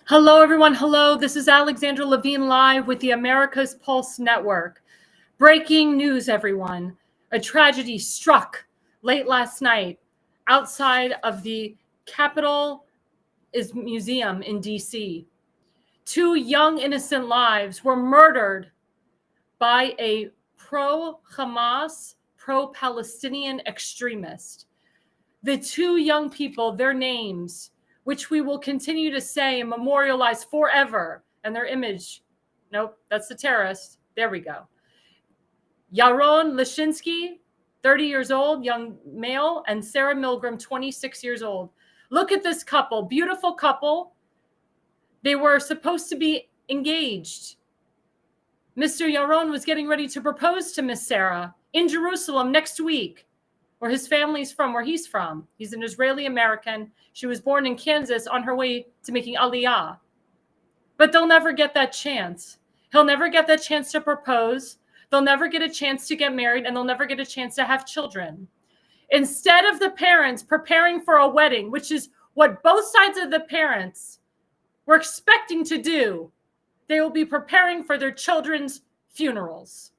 Hello, everyone. Hello. This is Alexandra Levine live with the America's Pulse Network. Breaking news, everyone. A tragedy struck late last night outside of the Capitol Museum in D.C. Two young innocent lives were murdered by a pro-Hamas, pro-Palestinian extremist. The two young people, their names, which we will continue to say and memorialize forever, and their image. Nope, that's the terrorist. There we go. Yaron Lashinsky, 30 years old, young male, and Sarah Milgram, 26 years old. Look at this couple, beautiful couple. They were supposed to be engaged. Mr. Yaron was getting ready to propose to Miss Sarah in Jerusalem next week, where his family's from, where he's from. He's an Israeli American. She was born in Kansas on her way to making Aliyah. But they'll never get that chance. He'll never get that chance to propose. They'll never get a chance to get married, and they'll never get a chance to have children. Instead of the parents preparing for a wedding, which is what both sides of the parents were expecting to do, they will be preparing for their children's funerals.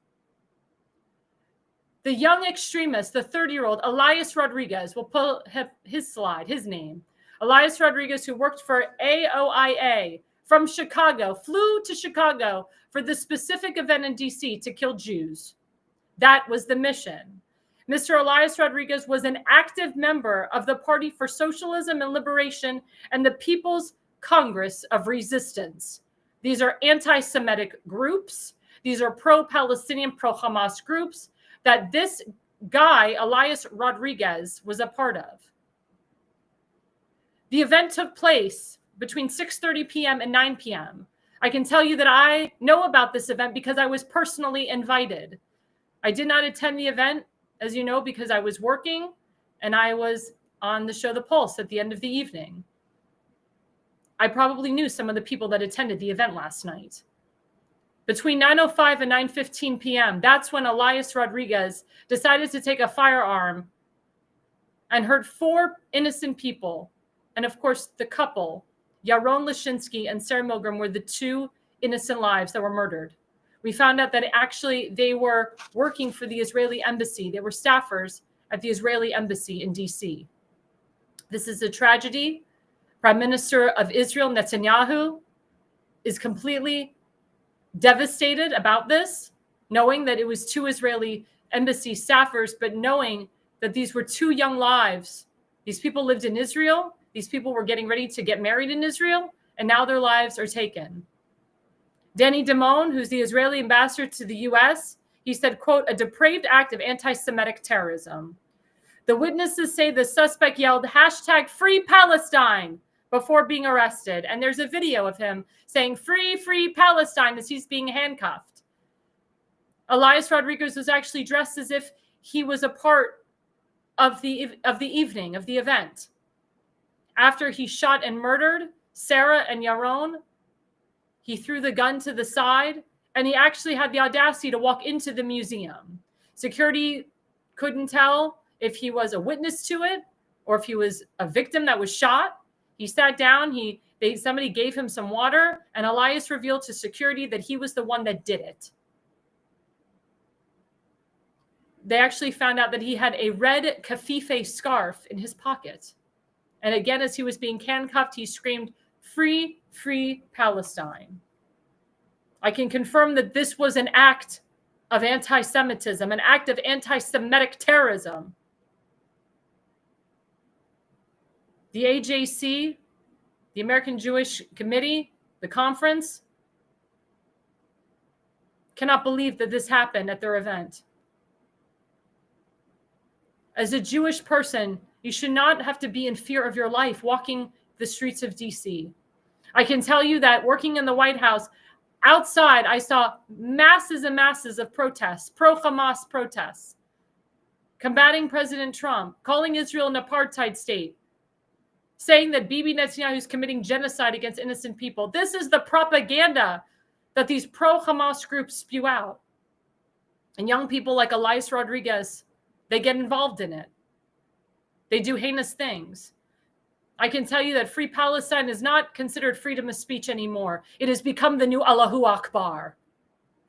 The young extremist, the 30-year-old Elias Rodriguez, will pull his slide, his name. Elias Rodriguez, who worked for AOIA from Chicago, flew to Chicago for the specific event in D.C. to kill Jews. That was the mission. Mr. Elias Rodriguez was an active member of the Party for Socialism and Liberation and the People's Congress of Resistance. These are anti-Semitic groups. These are pro-Palestinian, pro-Hamas groups that this guy, Elias Rodriguez, was a part of. The event took place between 6:30 p.m. and 9 p.m. I can tell you that I know about this event because I was personally invited. I did not attend the event, as you know, because I was working and I was on the show The Pulse at the end of the evening. I probably knew some of the people that attended the event last night. Between 9:05 and 9:15 p.m., that's when Elias Rodriguez decided to take a firearm and hurt four innocent people. And of course, the couple, Yaron Lashinsky and Sarah Milgram, were the two innocent lives that were murdered. We found out that actually they were working for the Israeli embassy. They were staffers at the Israeli embassy in D.C. This is a tragedy. Prime Minister of Israel, Netanyahu, is completely devastated about this, knowing that it was two Israeli embassy staffers, but knowing that these were two young lives. These people lived in Israel. These people were getting ready to get married in Israel, and now their lives are taken. Danny Damon, who's the Israeli ambassador to the U.S., he said, quote, "a depraved act of anti-Semitic terrorism." The witnesses say the suspect yelled hashtag Free Palestine before being arrested. And there's a video of him saying, "Free, free Palestine," as he's being handcuffed. Elias Rodriguez was actually dressed as if he was a part of the evening, of the event. After he shot and murdered Sarah and Yaron, he threw the gun to the side, and he actually had the audacity to walk into the museum. Security couldn't tell if he was a witness to it or if he was a victim that was shot. He sat down, somebody gave him some water, and Elias revealed to security that he was the one that did it. They actually found out that he had a red kaffife scarf in his pocket. And again, as he was being handcuffed, he screamed, "Free, free Palestine." I can confirm that this was an act of anti-Semitism, an act of anti-Semitic terrorism. The AJC, the American Jewish Committee, the conference, cannot believe that this happened at their event. As a Jewish person, you should not have to be in fear of your life walking the streets of DC. I can tell you that working in the White House, outside, I saw masses and masses of protests, pro-Hamas protests, combating President Trump, calling Israel an apartheid state, saying that Bibi Netanyahu is committing genocide against innocent people. This is the propaganda that these pro-Hamas groups spew out. And young people like Elias Rodriguez, they get involved in it. They do heinous things. I can tell you that Free Palestine is not considered freedom of speech anymore. It has become the new Allahu Akbar,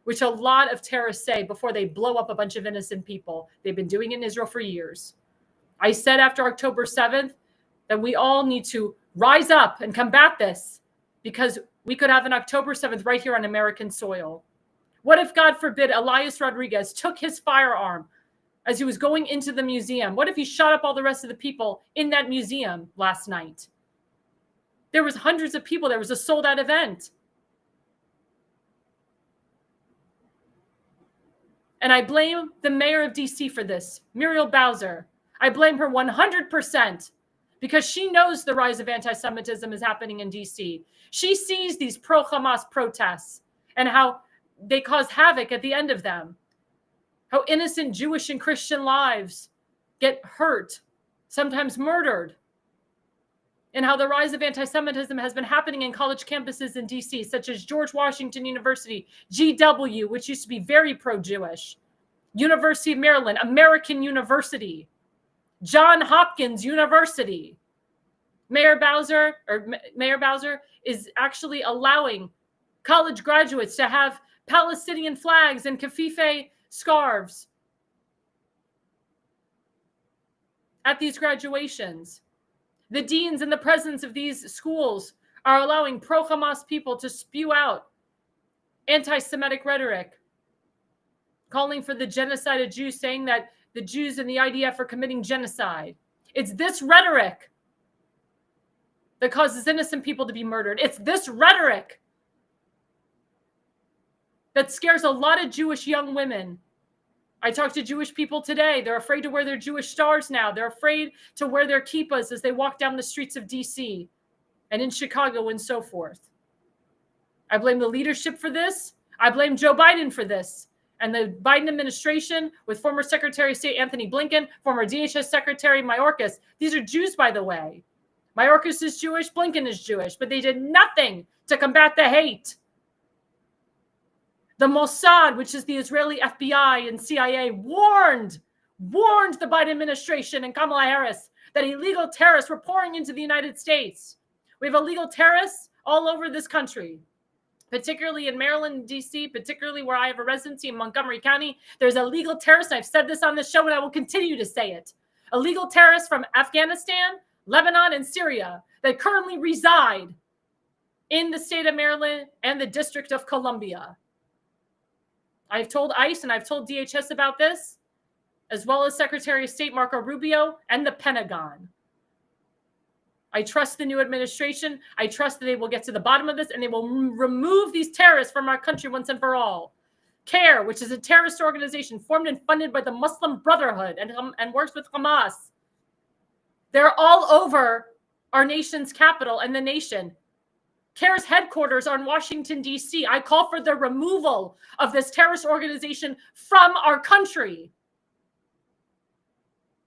which a lot of terrorists say before they blow up a bunch of innocent people. They've been doing it in Israel for years. I said after October 7th that we all need to rise up and combat this, because we could have an October 7th right here on American soil. What if, God forbid, Elias Rodriguez took his firearm as he was going into the museum? What if he shot up all the rest of the people in that museum last night? There was hundreds of people. There was a sold-out event. And I blame the mayor of DC for this, Muriel Bowser. I blame her 100%, because she knows the rise of anti-Semitism is happening in DC. She sees these pro-Hamas protests and how they cause havoc at the end of them. How innocent Jewish and Christian lives get hurt, sometimes murdered. And how the rise of anti-Semitism has been happening in college campuses in DC, such as George Washington University, GW, which used to be very pro-Jewish, University of Maryland, American University, Johns Hopkins University. Mayor Bowser is actually allowing college graduates to have Palestinian flags and kaffife scarves at these graduations. The deans and the presidents of these schools are allowing pro-Hamas people to spew out anti-Semitic rhetoric, calling for the genocide of Jews, saying that the Jews and the IDF are committing genocide. It's this rhetoric that causes innocent people to be murdered. It's this rhetoric that scares a lot of Jewish young women. I talked to Jewish people today. They're afraid to wear their Jewish stars now. They're afraid to wear their kippas as they walk down the streets of DC and in Chicago and so forth. I blame the leadership for this. I blame Joe Biden for this. And the Biden administration with former Secretary of State Anthony Blinken, former DHS Secretary Mayorkas. These are Jews, by the way. Mayorkas is Jewish, Blinken is Jewish, but they did nothing to combat the hate. The Mossad, which is the Israeli FBI and CIA, warned the Biden administration and Kamala Harris that illegal terrorists were pouring into the United States. We have illegal terrorists all over this country, particularly in Maryland and DC, particularly where I have a residency in Montgomery County. There's illegal terrorists. I've said this on this show and I will continue to say it. Illegal terrorists from Afghanistan, Lebanon, and Syria that currently reside in the state of Maryland and the District of Columbia. I've told ICE and I've told DHS about this, as well as Secretary of State Marco Rubio and the Pentagon. I trust the new administration. I trust that they will get to the bottom of this and they will remove these terrorists from our country once and for all. CARE, which is a terrorist organization formed and funded by the Muslim Brotherhood and works with Hamas. They're all over our nation's capital and the nation. CARE's headquarters are in Washington, D.C. I call for the removal of this terrorist organization from our country.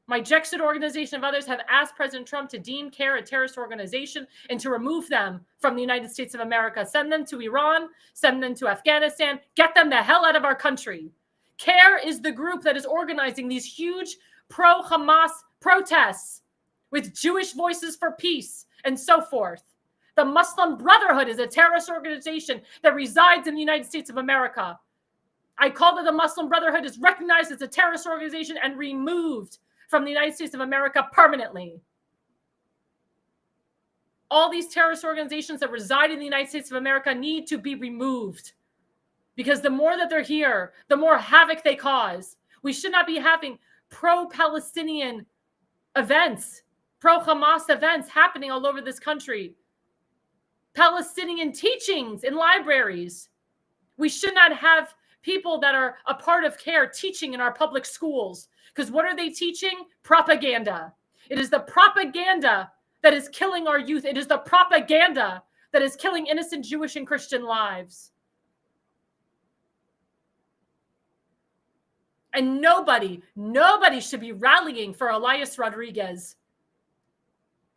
My Jexit organization and others have asked President Trump to deem CARE a terrorist organization and to remove them from the United States of America. Send them to Iran, send them to Afghanistan, get them the hell out of our country. CARE is the group that is organizing these huge pro-Hamas protests with Jewish Voices for Peace and so forth. The Muslim Brotherhood is a terrorist organization that resides in the United States of America. I call that the Muslim Brotherhood is recognized as a terrorist organization and removed from the United States of America permanently. All these terrorist organizations that reside in the United States of America need to be removed, because the more that they're here, the more havoc they cause. We should not be having pro-Palestinian events, pro-Hamas events happening all over this country. Palestinian teachings in libraries. We should not have people that are a part of CARE teaching in our public schools. Because what are they teaching? Propaganda. It is the propaganda that is killing our youth. It is the propaganda that is killing innocent Jewish and Christian lives. And nobody should be rallying for Elias Rodriguez.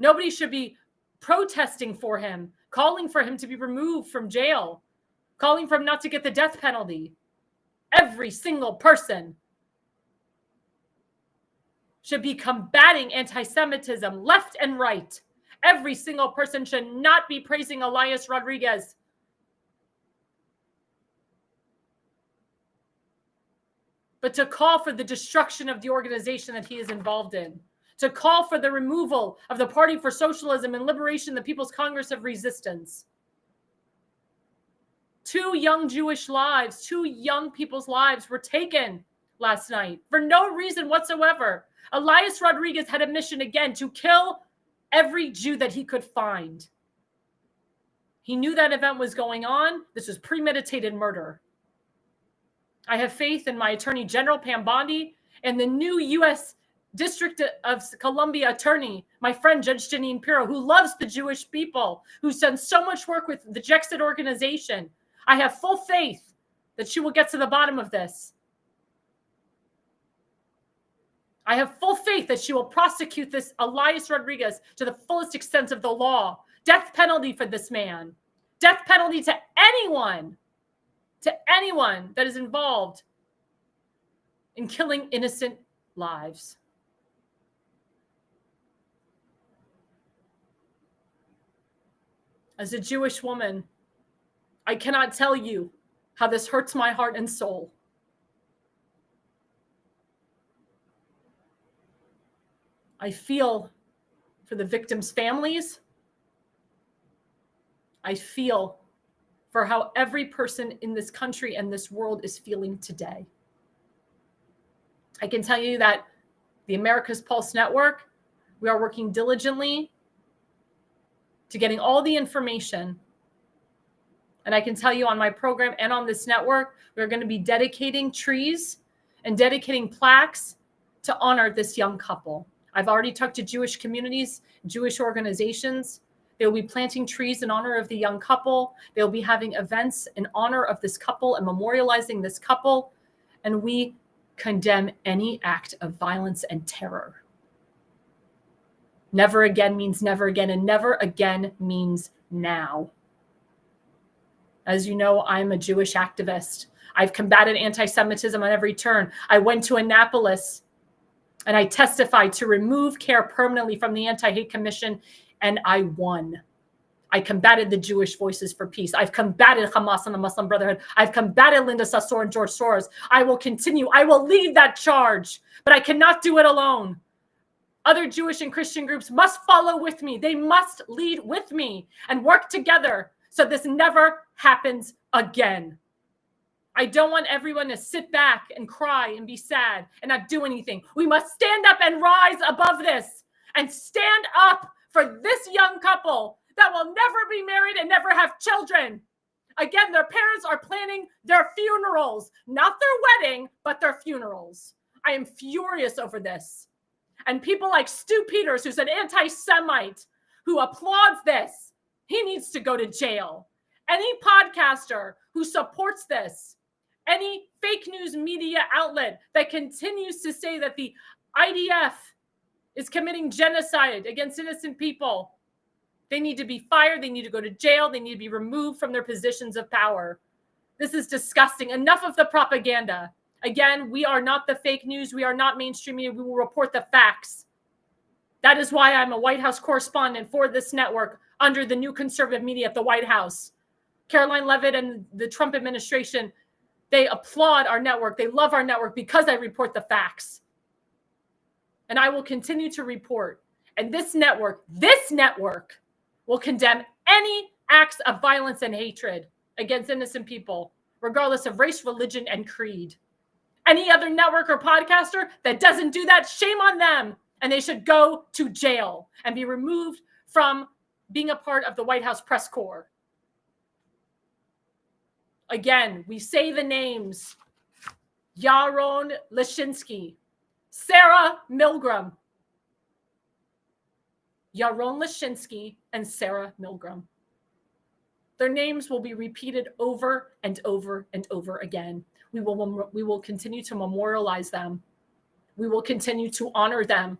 Nobody should be protesting for him, calling for him to be removed from jail, calling for him not to get the death penalty. Every single person should be combating anti-Semitism left and right Every single person should not be praising Elias Rodriguez. But to call for the destruction of the organization that he is involved in, to call for the removal of the Party for Socialism and Liberation, the People's Congress of Resistance. 2 young Jewish lives, 2 young people's lives were taken last night for no reason whatsoever. Elias Rodriguez had a mission again to kill every Jew that he could find. He knew that event was going on. This was premeditated murder. I have faith in my Attorney General, Pam Bondi, and the new U.S. District of Columbia Attorney, my friend Judge Janine Pirro, who loves the Jewish people, who's done so much work with the Jexit organization. I have full faith that she will get to the bottom of this. I have full faith that she will prosecute this Elias Rodriguez to the fullest extent of the law. Death penalty for this man. Death penalty to anyone that is involved in killing innocent lives. As a Jewish woman, I cannot tell you how this hurts my heart and soul. I feel for the victims' families. I feel for how every person in this country and this world is feeling today. I can tell you that the America's Pulse Network, we are working diligently to getting all the information. And I can tell you on my program and on this network, we're going to be dedicating trees and dedicating plaques to honor this young couple. I've already talked to Jewish communities, Jewish organizations. They'll be planting trees in honor of the young couple. They'll be having events in honor of this couple and memorializing this couple. And we condemn any act of violence and terror. Never again means never again, and never again means now. As you know, I'm a Jewish activist. I've combated anti-Semitism on every turn. I went to Annapolis and I testified to remove CARE permanently from the Anti-Hate Commission, and I won. I combated the Jewish Voices for Peace. I've combated Hamas and the Muslim Brotherhood. I've combated Linda Sarsour and George Soros. I will continue. I will lead that charge, but I cannot do it alone. Other Jewish and Christian groups must follow with me. They must lead with me and work together so this never happens again. I don't want everyone to sit back and cry and be sad and not do anything. We must stand up and rise above this and stand up for this young couple that will never be married and never have children. Again, their parents are planning their funerals, not their wedding, but their funerals. I am furious over this. And people like Stu Peters, who's an anti-Semite, who applauds this, he needs to go to jail. Any podcaster who supports this, any fake news media outlet that continues to say that the IDF is committing genocide against innocent people, they need to be fired. They need to go to jail. They need to be removed from their positions of power. This is disgusting. Enough of the propaganda. Again, we are not the fake news. We are not mainstream media. We will report the facts. That is why I'm a White House correspondent for this network under the new conservative media at the White House. Caroline Levitt and the Trump administration, they applaud our network. They love our network because I report the facts. And I will continue to report. And this network will condemn any acts of violence and hatred against innocent people, regardless of race, religion, and creed. Any other network or podcaster that doesn't do that, shame on them. And they should go to jail and be removed from being a part of the White House press corps. Again, we say the names: Yaron Leshinsky, Sarah Milgram. Yaron Leshinsky and Sarah Milgram. Their names will be repeated over and over and over again. We will continue to memorialize them. We will continue to honor them.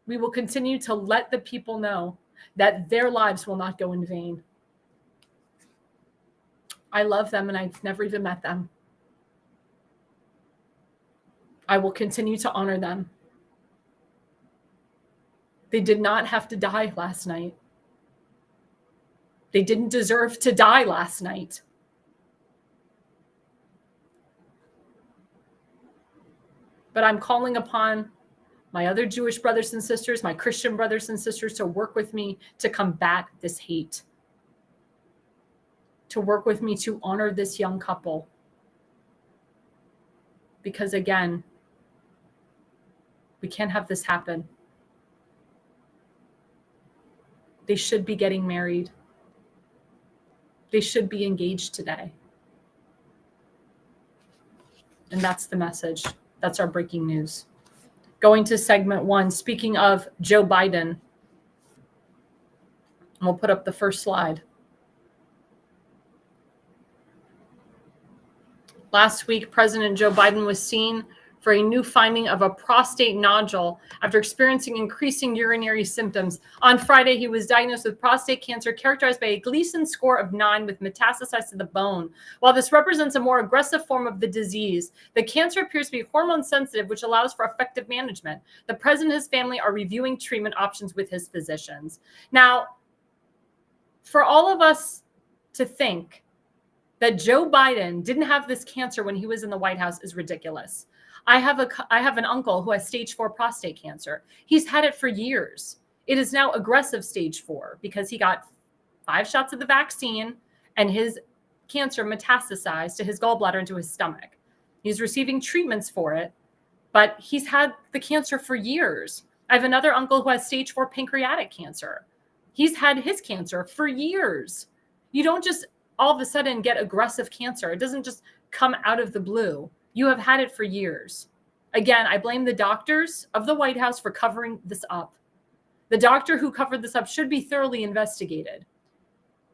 We will continue to let the people know that their lives will not go in vain. I love them, and I've never even met them. I will continue to honor them. They did not have to die last night. They didn't deserve to die last night. But I'm calling upon my other Jewish brothers and sisters, my Christian brothers and sisters, to work with me to combat this hate, to work with me to honor this young couple. Because again, we can't have this happen. They should be getting married. They should be engaged today. And that's the message. That's our breaking news. Going to segment 1, speaking of Joe Biden, we'll put up the first slide. Last week, President Joe Biden was seen for a new finding of a prostate nodule after experiencing increasing urinary symptoms. On Friday, he was diagnosed with prostate cancer characterized by a Gleason score of 9 with metastasized to the bone. While this represents a more aggressive form of the disease, the cancer appears to be hormone sensitive, which allows for effective management. The president and his family are reviewing treatment options with his physicians. Now, for all of us to think that Joe Biden didn't have this cancer when he was in the White House is ridiculous. I have an uncle who has stage 4 prostate cancer. He's had it for years. It is now aggressive stage 4 because he got 5 shots of the vaccine and his cancer metastasized to his gallbladder and to his stomach. He's receiving treatments for it, but he's had the cancer for years. I have another uncle who has stage 4 pancreatic cancer. He's had his cancer for years. You don't just all of a sudden get aggressive cancer. It doesn't just come out of the blue. You have had it for years. Again, I blame the doctors of the White House for covering this up. The doctor who covered this up should be thoroughly investigated.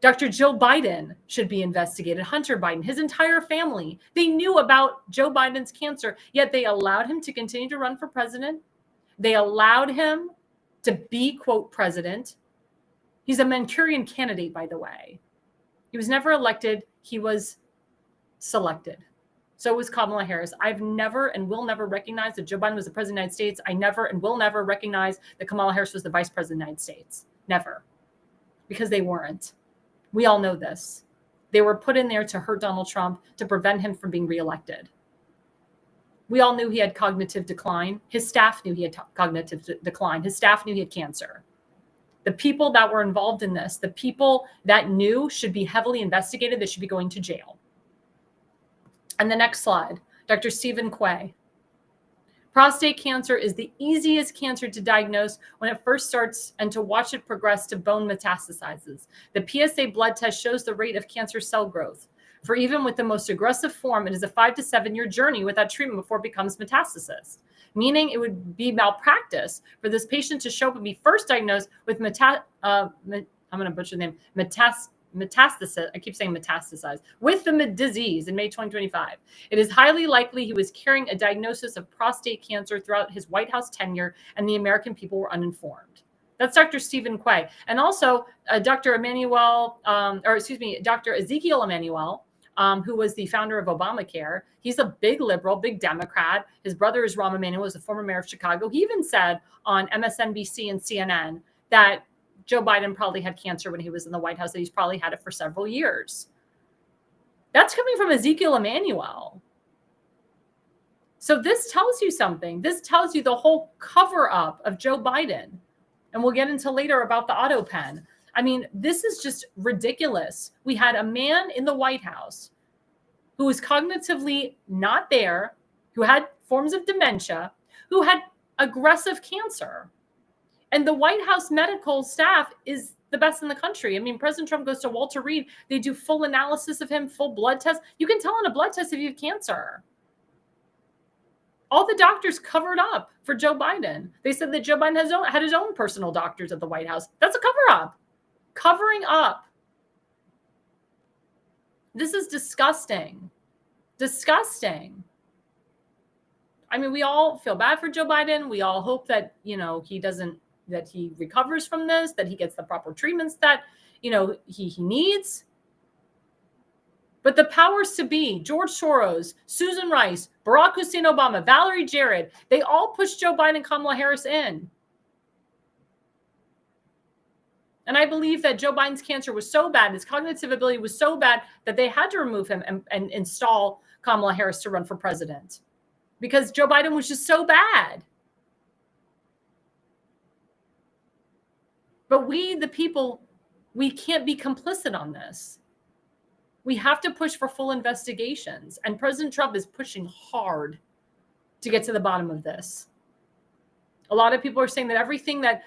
Dr. Joe Biden should be investigated. Hunter Biden, his entire family, they knew about Joe Biden's cancer, yet they allowed him to continue to run for president. They allowed him to be, quote, president. He's a Manchurian candidate, by the way. He was never elected. He was selected. So was Kamala Harris. I've never and will never recognize that Joe Biden was the president of the United States. I never and will never recognize that Kamala Harris was the vice president of the United States. Never. Because they weren't. We all know this. They were put in there to hurt Donald Trump, to prevent him from being reelected. We all knew he had cognitive decline. His staff knew he had cognitive decline. His staff knew he had cancer. The people that were involved in this, the people that knew, should be heavily investigated. They should be going to jail. And the next slide, Dr. Stephen Quay. Prostate cancer is the easiest cancer to diagnose when it first starts and to watch it progress to bone metastases. The PSA blood test shows the rate of cancer cell growth. For even with the most aggressive form, it is a 5 to 7 year journey without treatment before it becomes metastasis, meaning it would be malpractice for this patient to show up and be first diagnosed with I'm going to butcher the name, metastasis. I keep saying metastasized with the disease in May 2025. It is highly likely he was carrying a diagnosis of prostate cancer throughout his White House tenure, and the American people were uninformed. That's Dr. Stephen Quay. And also Dr. Dr. Ezekiel Emanuel, who was the founder of Obamacare. He's a big liberal, big Democrat. His brother is Rahm Emanuel, was a former mayor of Chicago. He even said on MSNBC and CNN that Joe Biden probably had cancer when he was in the White House, that he's probably had it for several years. That's coming from Ezekiel Emanuel. So this tells you something. This tells you the whole cover up of Joe Biden. And we'll get into later about the auto pen. I mean, this is just ridiculous. We had a man in the White House who was cognitively not there, who had forms of dementia, who had aggressive cancer. And the White House medical staff is the best in the country. I mean, President Trump goes to Walter Reed. They do full analysis of him, full blood test. You can tell on a blood test if you have cancer. All the doctors covered up for Joe Biden. They said that Joe Biden had his own personal doctors at the White House. That's a cover up. Covering up. This is disgusting. Disgusting. I mean, we all feel bad for Joe Biden. We all hope that, that he recovers from this, that he gets the proper treatments that, he needs. But the powers to be, George Soros, Susan Rice, Barack Hussein Obama, Valerie Jarrett, they all pushed Joe Biden and Kamala Harris in. And I believe that Joe Biden's cancer was so bad, his cognitive ability was so bad that they had to remove him and install Kamala Harris to run for president because Joe Biden was just so bad. But we, the people, we can't be complicit on this. We have to push for full investigations. And President Trump is pushing hard to get to the bottom of this. A lot of people are saying that everything that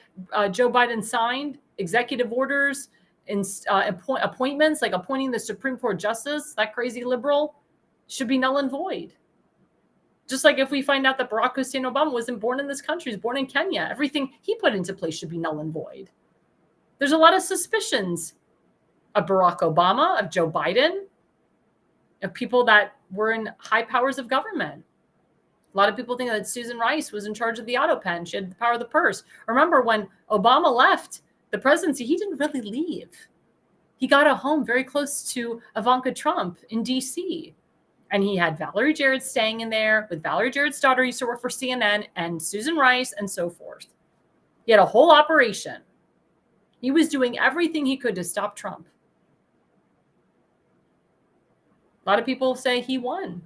Joe Biden signed, executive orders, and appointments, like appointing the Supreme Court justice, that crazy liberal, should be null and void. Just like if we find out that Barack Hussein Obama wasn't born in this country, he was born in Kenya, everything he put into place should be null and void. There's a lot of suspicions of Barack Obama, of Joe Biden, of people that were in high powers of government. A lot of people think that Susan Rice was in charge of the auto pen. She had the power of the purse. Remember, when Obama left the presidency, he didn't really leave. He got a home very close to Ivanka Trump in D.C. And he had Valerie Jarrett staying in there with Valerie Jarrett's daughter, used to work for CNN, and Susan Rice, and so forth. He had a whole operation. He was doing everything he could to stop Trump. A lot of people say he won.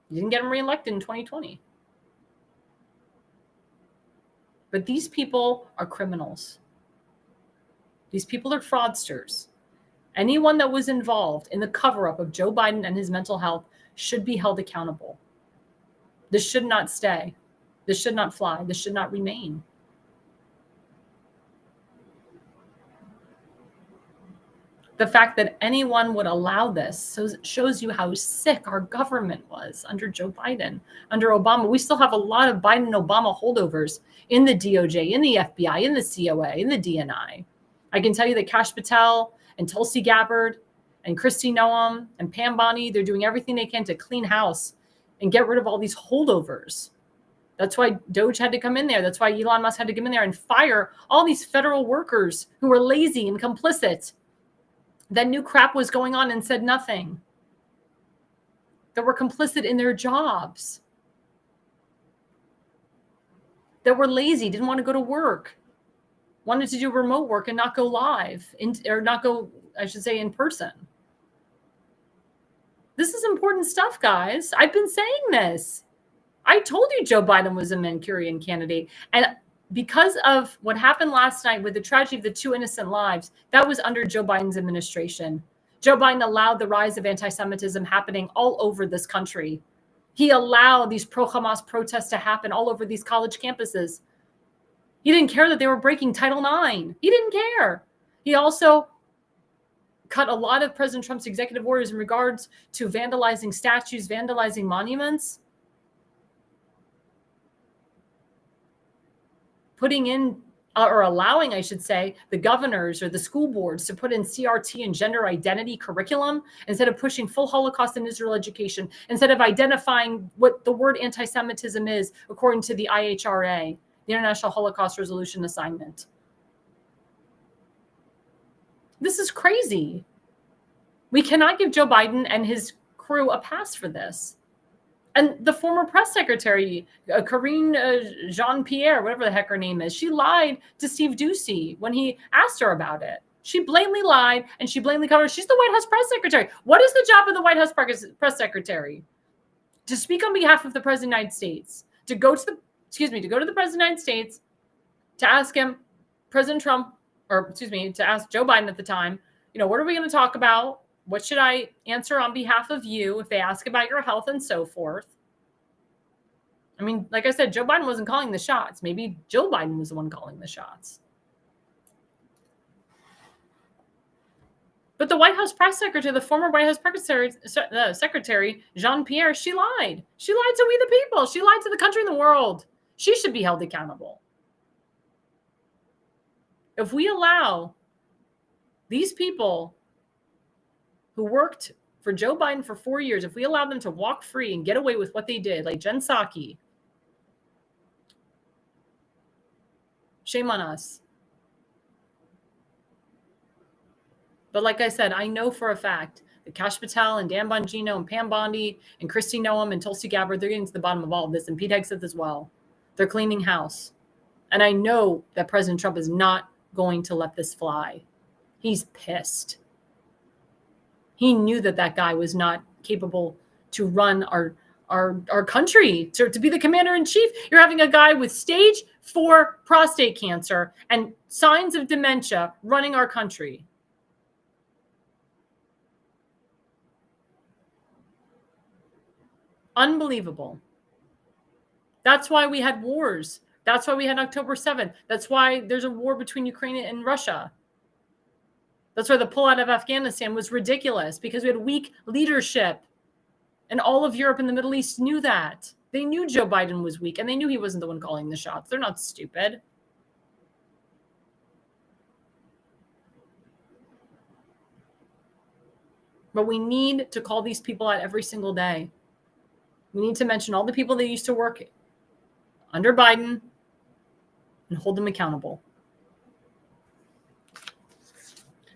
He didn't get him reelected in 2020. But these people are criminals. These people are fraudsters. Anyone that was involved in the cover-up of Joe Biden and his mental health should be held accountable. This should not stay. This should not fly. This should not remain. The fact that anyone would allow this shows you how sick our government was under Joe Biden, under Obama. We still have a lot of Biden and Obama holdovers in the DOJ, in the FBI, in the COA, in the DNI. I can tell you that Kash Patel and Tulsi Gabbard and Kristi Noem and Pam Bondi, they're doing everything they can to clean house and get rid of all these holdovers. That's why Doge had to come in there. That's why Elon Musk had to come in there and fire all these federal workers who were lazy and complicit, that knew crap was going on and said nothing, that were complicit in their jobs, that were lazy, didn't want to go to work, wanted to do remote work and not go live, or not go, I should say, in person. This is important stuff, guys. I've been saying this. I told you Joe Biden was a Manchurian candidate. And because of what happened last night with the tragedy of the 2 innocent lives, that was under Joe Biden's administration. Joe Biden allowed the rise of anti-Semitism happening all over this country. He allowed these pro-Hamas protests to happen all over these college campuses. He didn't care that they were breaking Title IX. He didn't care. He also cut a lot of President Trump's executive orders in regards to vandalizing statues, vandalizing monuments, putting in, or allowing, I should say, the governors or the school boards to put in CRT and gender identity curriculum instead of pushing full Holocaust in Israel education, instead of identifying what the word anti-Semitism is according to the IHRA, the International Holocaust Resolution Assignment. This is crazy. We cannot give Joe Biden and his crew a pass for this. And the former press secretary, Karine Jean-Pierre, whatever the heck her name is, she lied to Steve Doocy when he asked her about it. She blatantly lied, and she blatantly covered. She's the White House press secretary. What is the job of the White House press secretary? To speak on behalf of the President of the United States, to go to the President of the United States, to ask him, President Trump, to ask Joe Biden at the time, what are we going to talk about? What should I answer on behalf of you if they ask about your health and so forth? I mean, like I said, Joe Biden wasn't calling the shots. Maybe Joe Biden was the one calling the shots. But the White House press secretary, the former White House press secretary, Jean-Pierre, she lied. She lied to we the people. She lied to the country and the world. She should be held accountable. If we allow these people who worked for Joe Biden for 4 years, if we allow them to walk free and get away with what they did, like Jen Psaki, shame on us. But like I said, I know for a fact that Kash Patel and Dan Bongino and Pam Bondi and Kristi Noem and Tulsi Gabbard, they're getting to the bottom of all of this. And Pete Hegseth as well. They're cleaning house. And I know that President Trump is not going to let this fly. He's pissed. He knew that that guy was not capable to run our country, to be the commander in chief. You're having a guy with stage 4 prostate cancer and signs of dementia running our country. Unbelievable. That's why we had wars. That's why we had October 7th. That's why there's a war between Ukraine and Russia. That's why the pullout of Afghanistan was ridiculous, because we had weak leadership. And all of Europe and the Middle East knew that. They knew Joe Biden was weak, and they knew he wasn't the one calling the shots. They're not stupid. But we need to call these people out every single day. We need to mention all the people that used to work under Biden and hold them accountable.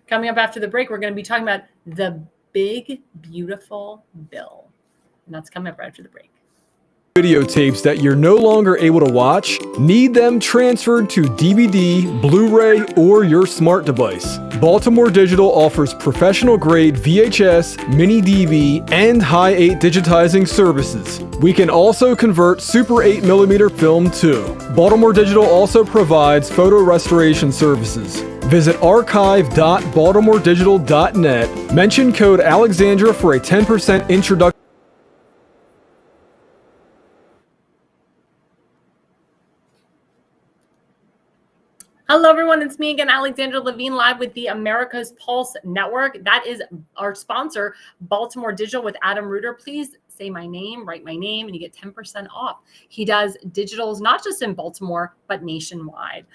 Coming up after the break, we're going to be talking about the big, beautiful bill. And that's coming up right after the break. Videotapes that you're no longer able to watch? Need them transferred to DVD, Blu-ray, or your smart device? Baltimore Digital offers professional-grade VHS, mini DV, and high 8 digitizing services. We can also convert Super 8mm film too. Baltimore Digital also provides photo restoration services. Visit archive.baltimoredigital.net. Mention code Alexandra for a 10% introduction. Hello, everyone. It's me again, Alexandra Levine, live with the America's Pulse Network. That is our sponsor, Baltimore Digital, with Adam Reuter. Please say my name, write my name, and you get 10% off. He does digitals, not just in Baltimore, but nationwide.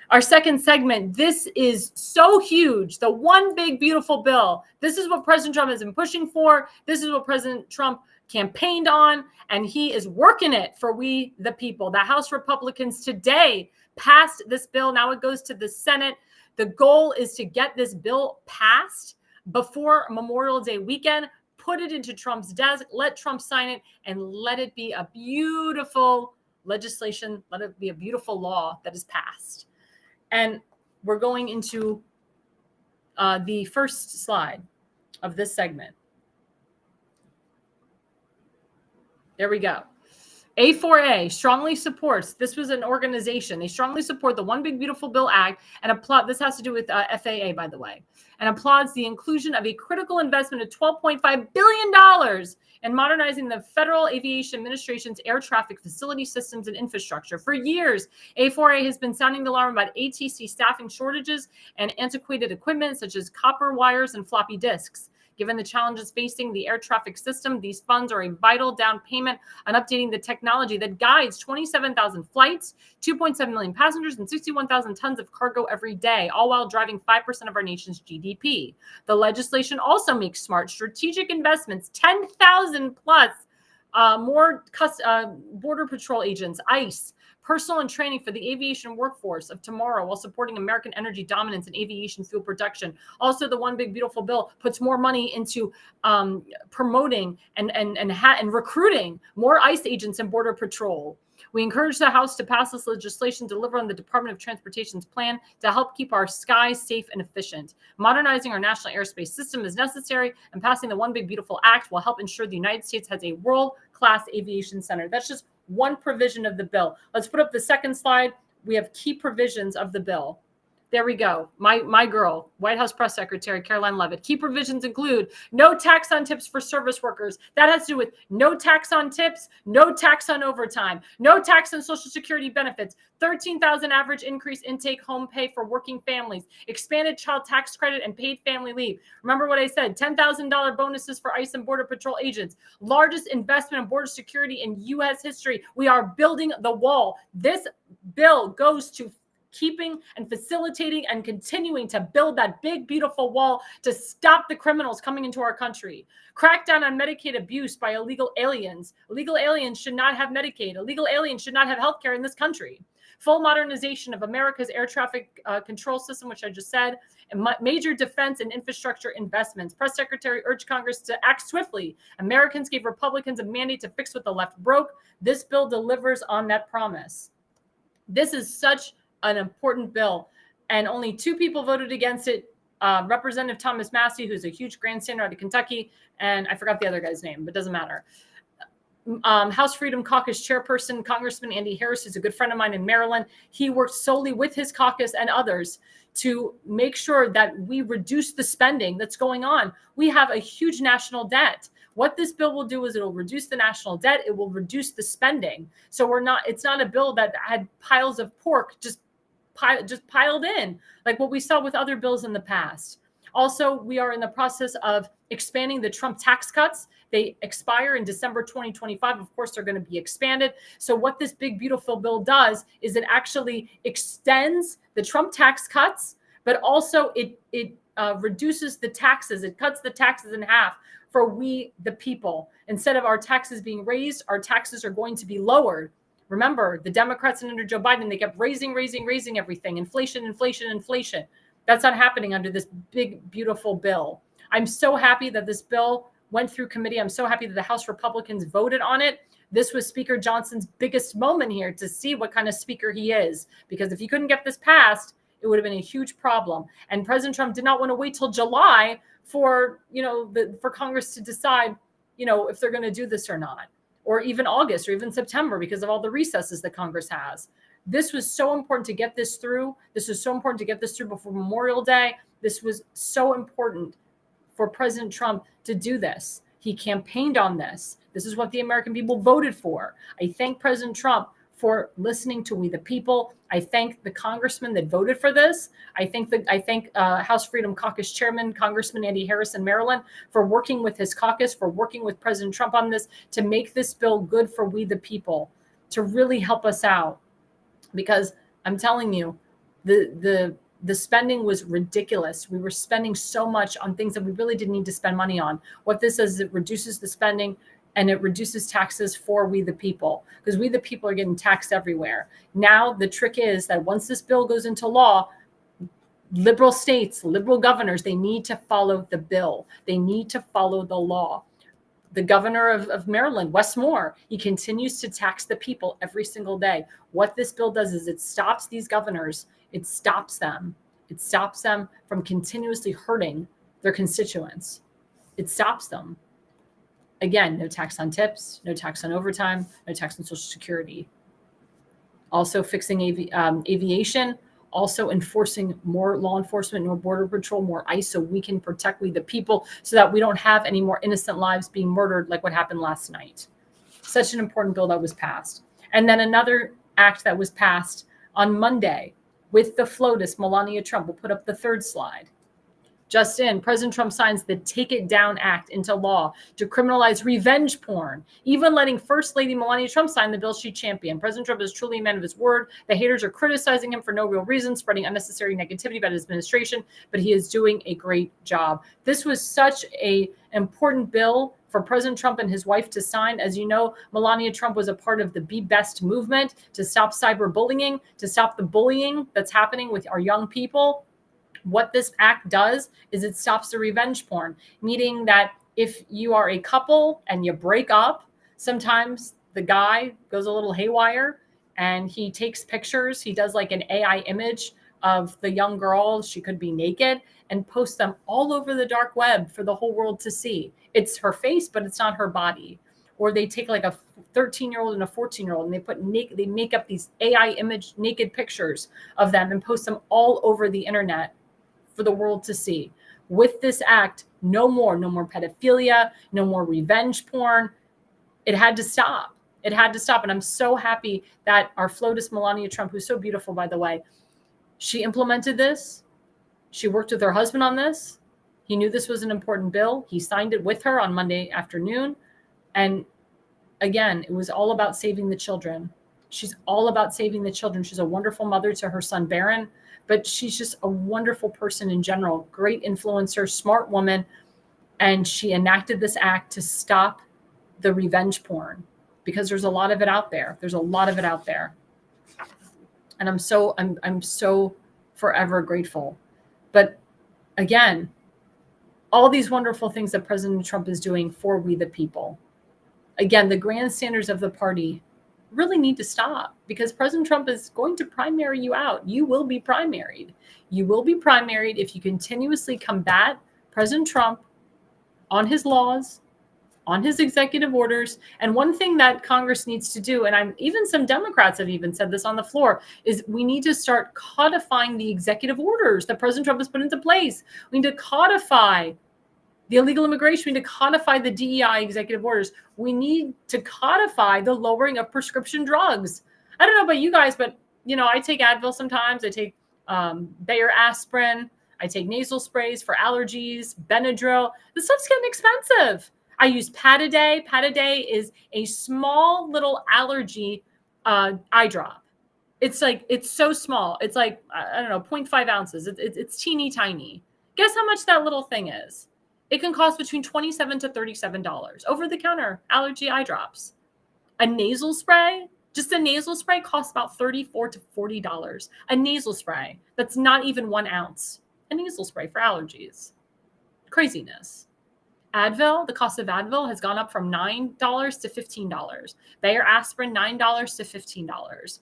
Our second segment, this is so huge. The one big, beautiful bill. This is what President Trump has been pushing for. This is what President Trump campaigned on, and he is working it for we, the people. The House Republicans today passed this bill. Now it goes to the Senate. The goal is to get this bill passed before Memorial Day weekend, put it into Trump's desk, let Trump sign it, and let it be a beautiful legislation, let it be a beautiful law that is passed. And we're going into the first slide of this segment. There we go. A4A strongly supports, this was an organization, they strongly support the One Big Beautiful Bill Act and applaud, this has to do with FAA, by the way, and applauds the inclusion of a critical investment of $12.5 billion in modernizing the Federal Aviation Administration's air traffic facility systems and infrastructure. For years, A4A has been sounding the alarm about ATC staffing shortages and antiquated equipment such as copper wires and floppy disks. Given the challenges facing the air traffic system, these funds are a vital down payment on updating the technology that guides 27,000 flights, 2.7 million passengers, and 61,000 tons of cargo every day, all while driving 5% of our nation's GDP. The legislation also makes smart strategic investments, 10,000 plus more Border Patrol agents, ICE, personal and training for the aviation workforce of tomorrow while supporting American energy dominance and aviation fuel production. Also, the One Big Beautiful Bill puts more money into promoting and recruiting more ICE agents and Border Patrol. We encourage the House to pass this legislation, deliver on the Department of Transportation's plan to help keep our skies safe and efficient. Modernizing our national airspace system is necessary, and passing the One Big Beautiful Act will help ensure the United States has a world-class aviation center. That's just one provision of the bill. Let's put up the second slide. We have key provisions of the bill. There we go. My girl, White House Press Secretary Caroline Leavitt. Key provisions include no tax on tips for service workers. That has to do with no tax on tips, no tax on overtime, no tax on Social Security benefits, $13,000 average increase in take-home pay for working families, expanded child tax credit and paid family leave. Remember what I said, $10,000 bonuses for ICE and Border Patrol agents, largest investment in border security in U.S. history. We are building the wall. This bill goes to keeping and facilitating and continuing to build that big, beautiful wall to stop the criminals coming into our country. Crack down on Medicaid abuse by illegal aliens. Illegal aliens should not have Medicaid. Illegal aliens should not have health care in this country. Full modernization of America's air traffic control system, which I just said, and major defense and infrastructure investments. Press Secretary urged Congress to act swiftly. Americans gave Republicans a mandate to fix what the left broke. This bill delivers on that promise. This is such an important bill, and only 2 people voted against it. Representative Thomas Massey, who's a huge grandstander out of Kentucky, and I forgot the other guy's name, but doesn't matter. House Freedom Caucus chairperson, Congressman Andy Harris, is a good friend of mine in Maryland. He worked solely with his caucus and others to make sure that we reduce the spending that's going on. We have a huge national debt. What this bill will do is it'll reduce the national debt. It will reduce the spending. So it's not a bill that had piles of pork just piled in, like what we saw with other bills in the past. Also, we are in the process of expanding the Trump tax cuts. They expire in December 2025. Of course, they're going to be expanded. So what this big, beautiful bill does is it actually extends the Trump tax cuts, but also it reduces the taxes. It cuts the taxes in half for we, the people. Instead of our taxes being raised, our taxes are going to be lowered. Remember, the Democrats and under Joe Biden, they kept raising everything. Inflation. That's not happening under this big, beautiful bill. I'm so happy that this bill went through committee. I'm so happy that the House Republicans voted on it. This was Speaker Johnson's biggest moment here to see what kind of speaker he is, because if he couldn't get this passed, it would have been a huge problem. And President Trump did not want to wait till July for Congress to decide, if they're going to do this or not, or even August or even September because of all the recesses that Congress has. This was so important to get this through. This was so important to get this through before Memorial Day. This was so important for President Trump to do this. He campaigned on this. This is what the American people voted for. I thank President Trump for listening to we the people. I thank the congressman that voted for this. I thank House Freedom Caucus Chairman, Congressman Andy Harris in Maryland, for working with his caucus, for working with President Trump on this to make this bill good for we the people, to really help us out. Because I'm telling you, the spending was ridiculous. We were spending so much on things that we really didn't need to spend money on. What this does is it reduces the spending and it reduces taxes for we the people, because we the people are getting taxed everywhere. Now, the trick is that once this bill goes into law, liberal states, liberal governors, they need to follow the bill. They need to follow the law. The governor of Maryland, Wes Moore, he continues to tax the people every single day. What this bill does is it stops these governors. It stops them. It stops them from continuously hurting their constituents. It stops them. Again, no tax on tips, no tax on overtime, no tax on Social Security. Also fixing aviation, also enforcing more law enforcement, more border patrol, more ICE, so we can protect we the people, so that we don't have any more innocent lives being murdered like what happened last night. Such an important bill that was passed. And then another act that was passed on Monday with the FLOTUS, Melania Trump. We'll put up the third slide. Just in, President Trump signs the Take It Down Act into law to criminalize revenge porn, even letting First Lady Melania Trump sign the bill she championed. President Trump is truly a man of his word. The haters are criticizing him for no real reason, spreading unnecessary negativity about his administration, but he is doing a great job. This was such an important bill for President Trump and his wife to sign. As you know, Melania Trump was a part of the Be Best movement to stop cyberbullying, to stop the bullying that's happening with our young people. What this act does is it stops the revenge porn, meaning that if you are a couple and you break up, sometimes the guy goes a little haywire and he takes pictures. He does like an AI image of the young girl. She could be naked, and posts them all over the dark web for the whole world to see. It's her face, but it's not her body. Or they take like a 13-year-old and a 14-year-old and they make up these AI image naked pictures of them and post them all over the internet for the world to see. With this act, no more pedophilia, no more revenge porn. It had to stop. It had to stop. And I'm so happy that our FLOTUS Melania Trump, who's so beautiful, by the way, she implemented this. She worked with her husband on this. He knew this was an important bill. He signed it with her on Monday afternoon. And again, it was all about saving the children. She's all about saving the children. She's a wonderful mother to her son, Barron. But she's just a wonderful person in general, great influencer, smart woman. And she enacted this act to stop the revenge porn, because there's a lot of it out there. There's a lot of it out there. And I'm so forever grateful. But again, all these wonderful things that President Trump is doing for we the people. Again, the grandstanders of the party really need to stop, because President Trump is going to primary you out. You will be primaried. You will be primaried if you continuously combat President Trump on his laws, on his executive orders. And one thing that Congress needs to do, and even some Democrats have even said this on the floor, is we need to start codifying the executive orders that President Trump has put into place. We need to codify the illegal immigration. We need to codify the DEI executive orders. We need to codify the lowering of prescription drugs. I don't know about you guys, but I take Advil sometimes. I take Bayer aspirin. I take nasal sprays for allergies, Benadryl. This stuff's getting expensive. I use Pataday. Pataday is a small little allergy eye drop. It's so small. It's like, I don't know, 0.5 ounces. It's teeny tiny. Guess how much that little thing is? It can cost between $27 to $37. Over-the-counter allergy eye drops. A nasal spray, just a nasal spray, costs about $34 to $40. A nasal spray that's not even 1 ounce. A nasal spray for allergies. Craziness. Advil, the cost of Advil has gone up from $9 to $15. Bayer aspirin, $9 to $15.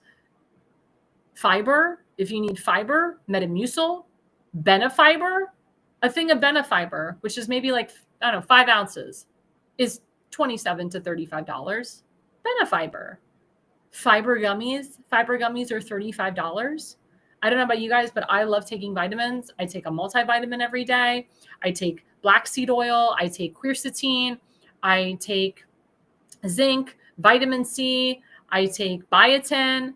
Fiber, if you need fiber, Metamucil, Benefiber, a thing of Benefiber, which is maybe 5 ounces, is $27 to $35. Benefiber. Fiber gummies are $35. I don't know about you guys, but I love taking vitamins. I take a multivitamin every day. I take black seed oil. I take quercetin. I take zinc, vitamin C. I take biotin.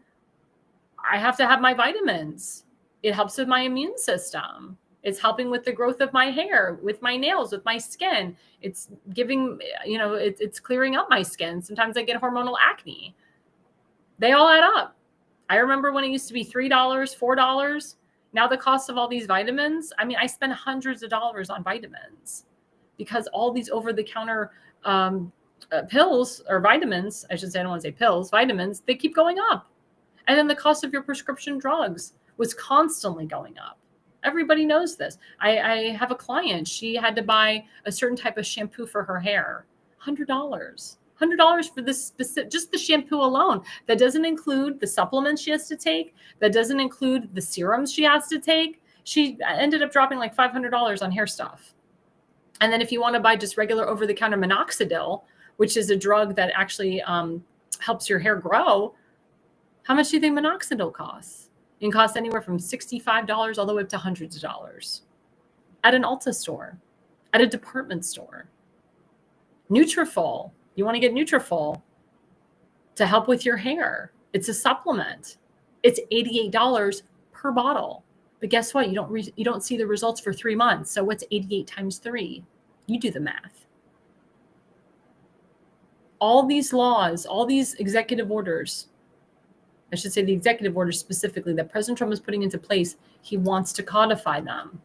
I have to have my vitamins. It helps with my immune system. It's helping with the growth of my hair, with my nails, with my skin. It's giving, it's clearing up my skin. Sometimes I get hormonal acne. They all add up. I remember when it used to be $3, $4. Now the cost of all these vitamins, I spend hundreds of dollars on vitamins because all these over-the-counter pills or vitamins, I should say, I don't want to say pills, vitamins, they keep going up. And then the cost of your prescription drugs was constantly going up. Everybody knows this. I have a client. She had to buy a certain type of shampoo for her hair. $100. $100 for this specific, just the shampoo alone. That doesn't include the supplements she has to take. That doesn't include the serums she has to take. She ended up dropping like $500 on hair stuff. And then if you want to buy just regular over-the-counter minoxidil, which is a drug that actually helps your hair grow, how much do you think minoxidil costs? It can cost anywhere from $65 all the way up to hundreds of dollars at an Ulta store, at a department store. Nutrafol. You want to get Nutrafol to help with your hair. It's a supplement. It's $88 per bottle. But guess what? You don't see the results for 3 months. So what's 88 times 3? You do the math. All these laws, all these executive orders, I should say the executive orders specifically that President Trump is putting into place, he wants to codify them.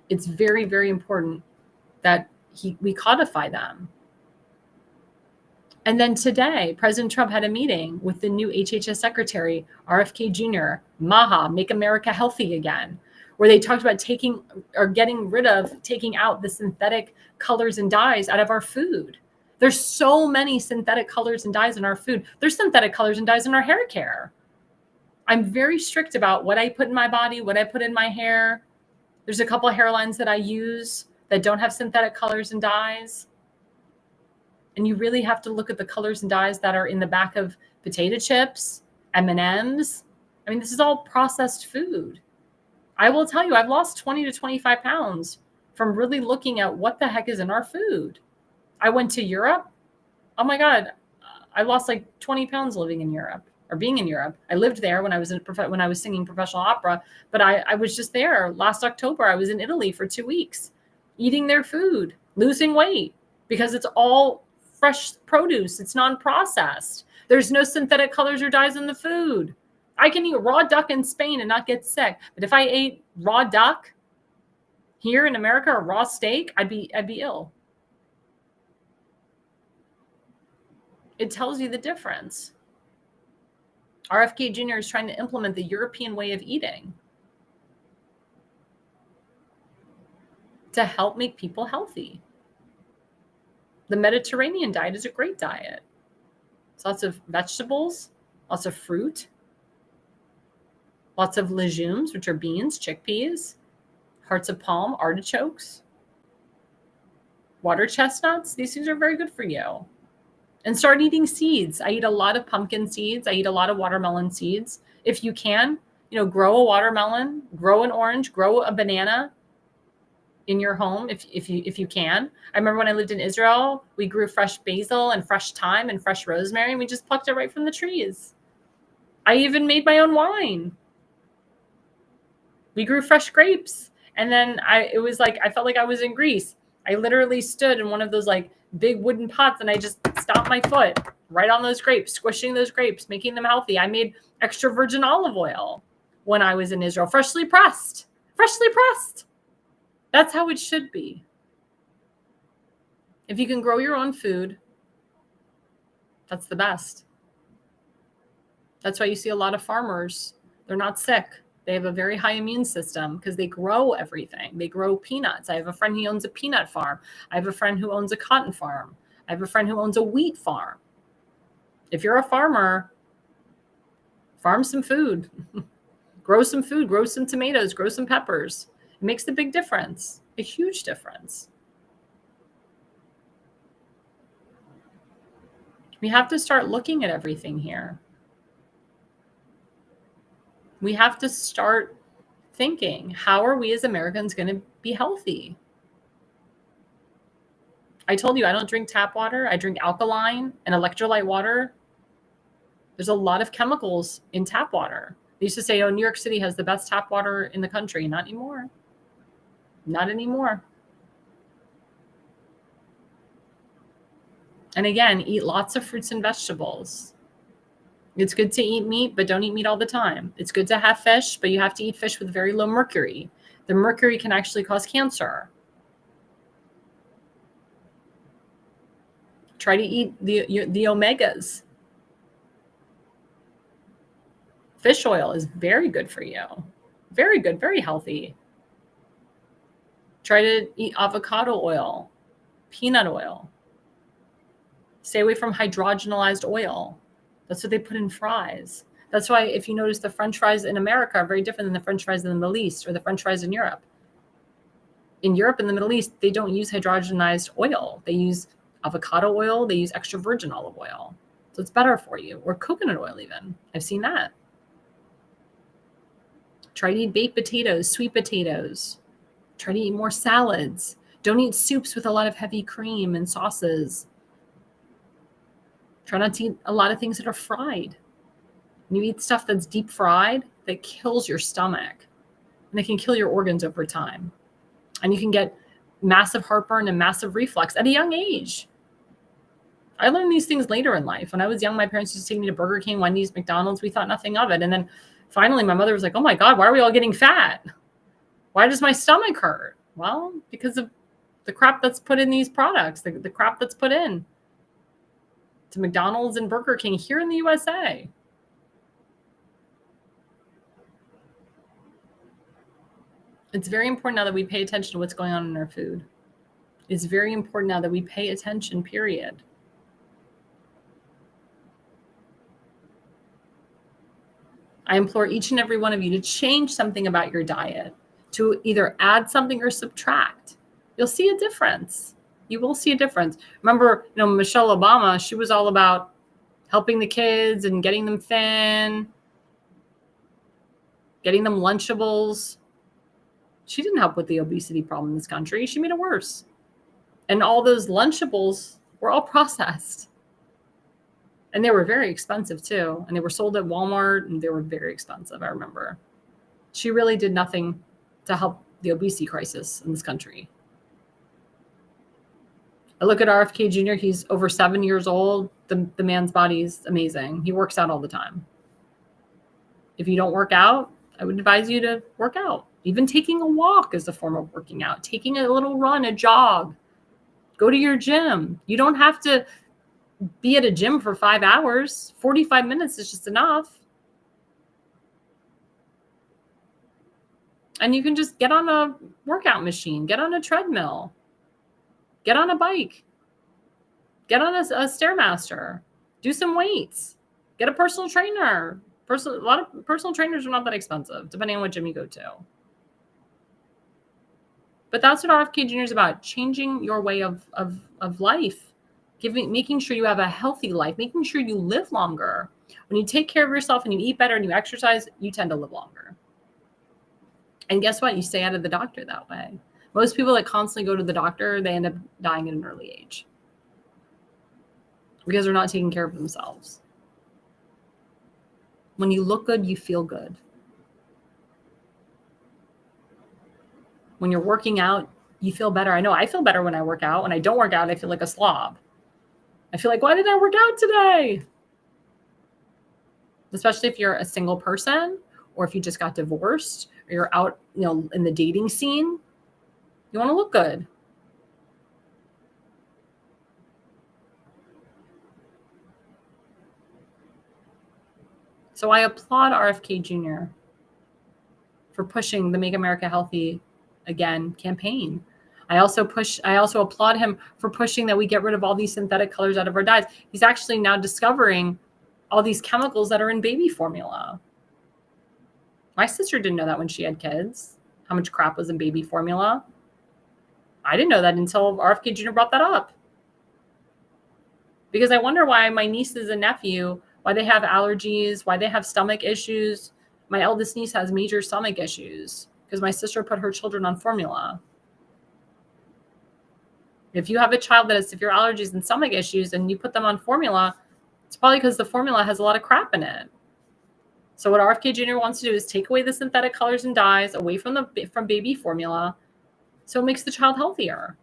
It's very, very important that we codify them. And then today, President Trump had a meeting with the new HHS Secretary, RFK Jr., MAHA, Make America Healthy Again, where they talked about taking out the synthetic colors and dyes out of our food. There's so many synthetic colors and dyes in our food. There's synthetic colors and dyes in our hair care. I'm very strict about what I put in my body, what I put in my hair. There's a couple of hairlines that I use that don't have synthetic colors and dyes. And you really have to look at the colors and dyes that are in the back of potato chips, M&Ms. This is all processed food. I will tell you, I've lost 20 to 25 pounds from really looking at what the heck is in our food. I went to Europe. Oh my God, I lost like 20 pounds living in Europe or being in Europe. I lived there when I was singing professional opera, but I was just there. Last October, I was in Italy for 2 weeks, eating their food, losing weight because it's all fresh produce. It's non-processed. There's no synthetic colors or dyes in the food. I can eat raw duck in Spain and not get sick. But if I ate raw duck here in America or raw steak, I'd be ill. It tells you the difference. RFK Jr. is trying to implement the European way of eating to help make people healthy. The Mediterranean diet is a great diet. It's lots of vegetables, lots of fruit, lots of legumes, which are beans, chickpeas, hearts of palm, artichokes, water chestnuts. These things are very good for you. And start eating seeds. I eat a lot of pumpkin seeds. I eat a lot of watermelon seeds. If you can, grow a watermelon, grow an orange, grow a banana in your home if you can. I remember when I lived in Israel, we grew fresh basil and fresh thyme and fresh rosemary, and we just plucked it right from the trees. I even made my own wine. We grew fresh grapes. And then I felt like I was in Greece. I literally stood in one of those like big wooden pots and I just stomped my foot right on those grapes, squishing those grapes, making them healthy. I made extra virgin olive oil when I was in Israel, freshly pressed. That's how it should be. If you can grow your own food, that's the best. That's why you see a lot of farmers. They're not sick. They have a very high immune system because they grow everything. They grow peanuts. I have a friend who owns a peanut farm. I have a friend who owns a cotton farm. I have a friend who owns a wheat farm. If you're a farmer, farm some food. Grow some food. Grow some tomatoes. Grow some peppers. It makes a big difference, a huge difference. We have to start looking at everything here. We have to start thinking, how are we as Americans going to be healthy? I told you I don't drink tap water. I drink alkaline and electrolyte water. There's a lot of chemicals in tap water. They used to say, New York City has the best tap water in the country. Not anymore. Not anymore. And again, eat lots of fruits and vegetables. It's good to eat meat, but don't eat meat all the time. It's good to have fish, but you have to eat fish with very low mercury. The mercury can actually cause cancer. Try to eat the omegas. Fish oil is very good for you. Very good, very healthy. Try to eat avocado oil, peanut oil. Stay away from hydrogenalized oil. That's what they put in fries. That's why if you notice the French fries in America are very different than the French fries in the Middle East or the French fries in Europe. In Europe and the Middle East, they don't use hydrogenized oil. They use avocado oil. They use extra virgin olive oil. So it's better for you. Or coconut oil even. I've seen that. Try to eat baked potatoes, sweet potatoes. Try to eat more salads. Don't eat soups with a lot of heavy cream and sauces. Try not to eat a lot of things that are fried. When you eat stuff that's deep fried, that kills your stomach. And it can kill your organs over time. And you can get massive heartburn and massive reflux at a young age. I learned these things later in life. When I was young, my parents used to take me to Burger King, Wendy's, McDonald's. We thought nothing of it. And then finally, my mother was like, oh my God, why are we all getting fat? Why does my stomach hurt? Well, because of the crap that's put in these products, the crap that's put in to McDonald's and Burger King here in the USA. It's very important now that we pay attention to what's going on in our food. It's very important now that we pay attention, period. I implore each and every one of you to change something about your diet, to either add something or subtract. You'll see a difference. You will see a difference. Remember, Michelle Obama, she was all about helping the kids and getting them thin, getting them Lunchables. She didn't help with the obesity problem in this country. She made it worse. And all those Lunchables were all processed. And they were very expensive too. And they were sold at Walmart and they were very expensive, I remember. She really did nothing to help the obesity crisis in this country. I look at RFK Jr. He's over 7 years old. The man's body's amazing. He works out all the time. If you don't work out, I would advise you to work out. Even taking a walk is a form of working out. Taking a little run, a jog. Go to your gym. You don't have to be at a gym for 5 hours. 45 minutes is just enough. And you can just get on a workout machine, get on a treadmill, get on a bike, get on a Stairmaster, do some weights. Get a personal trainer. A lot of personal trainers are not that expensive, depending on what gym you go to. But that's what RFK Jr. is about, changing your way of life, making sure you have a healthy life, making sure you live longer. When you take care of yourself and you eat better and you exercise, you tend to live longer. And guess what? You stay out of the doctor that way. Most people that constantly go to the doctor, they end up dying at an early age because they're not taking care of themselves. When you look good, you feel good. When you're working out, you feel better. I know I feel better when I work out. When I don't work out, I feel like a slob. I feel like, why didn't I work out today? Especially if you're a single person or if you just got divorced or you're out, in the dating scene, you want to look good. So I applaud RFK Jr. for pushing the Make America Healthy Again campaign. I also applaud him for pushing that we get rid of all these synthetic colors out of our diets. He's actually now discovering all these chemicals that are in baby formula. My sister didn't know that when she had kids, how much crap was in baby formula. I didn't know that until RFK Jr. brought that up. Because I wonder why my nieces and nephew, why they have allergies, why they have stomach issues. My eldest niece has major stomach issues because my sister put her children on formula. If you have a child that has severe allergies and stomach issues and you put them on formula, it's probably because the formula has a lot of crap in it. So what RFK Jr. wants to do is take away the synthetic colors and dyes away from baby formula, so it makes the child healthier.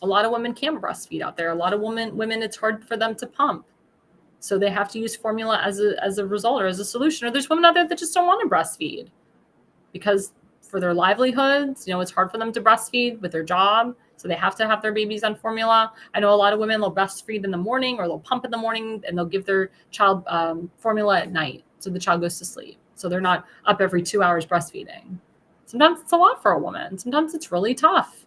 A lot of women can't breastfeed out there. A lot of women, it's hard for them to pump. So they have to use formula as a result or as a solution. Or there's women out there that just don't want to breastfeed because for their livelihoods, it's hard for them to breastfeed with their job. So they have to have their babies on formula. I know a lot of women will breastfeed in the morning or they'll pump in the morning and they'll give their child formula at night. So the child goes to sleep. So they're not up every 2 hours breastfeeding. Sometimes it's a lot for a woman. Sometimes it's really tough.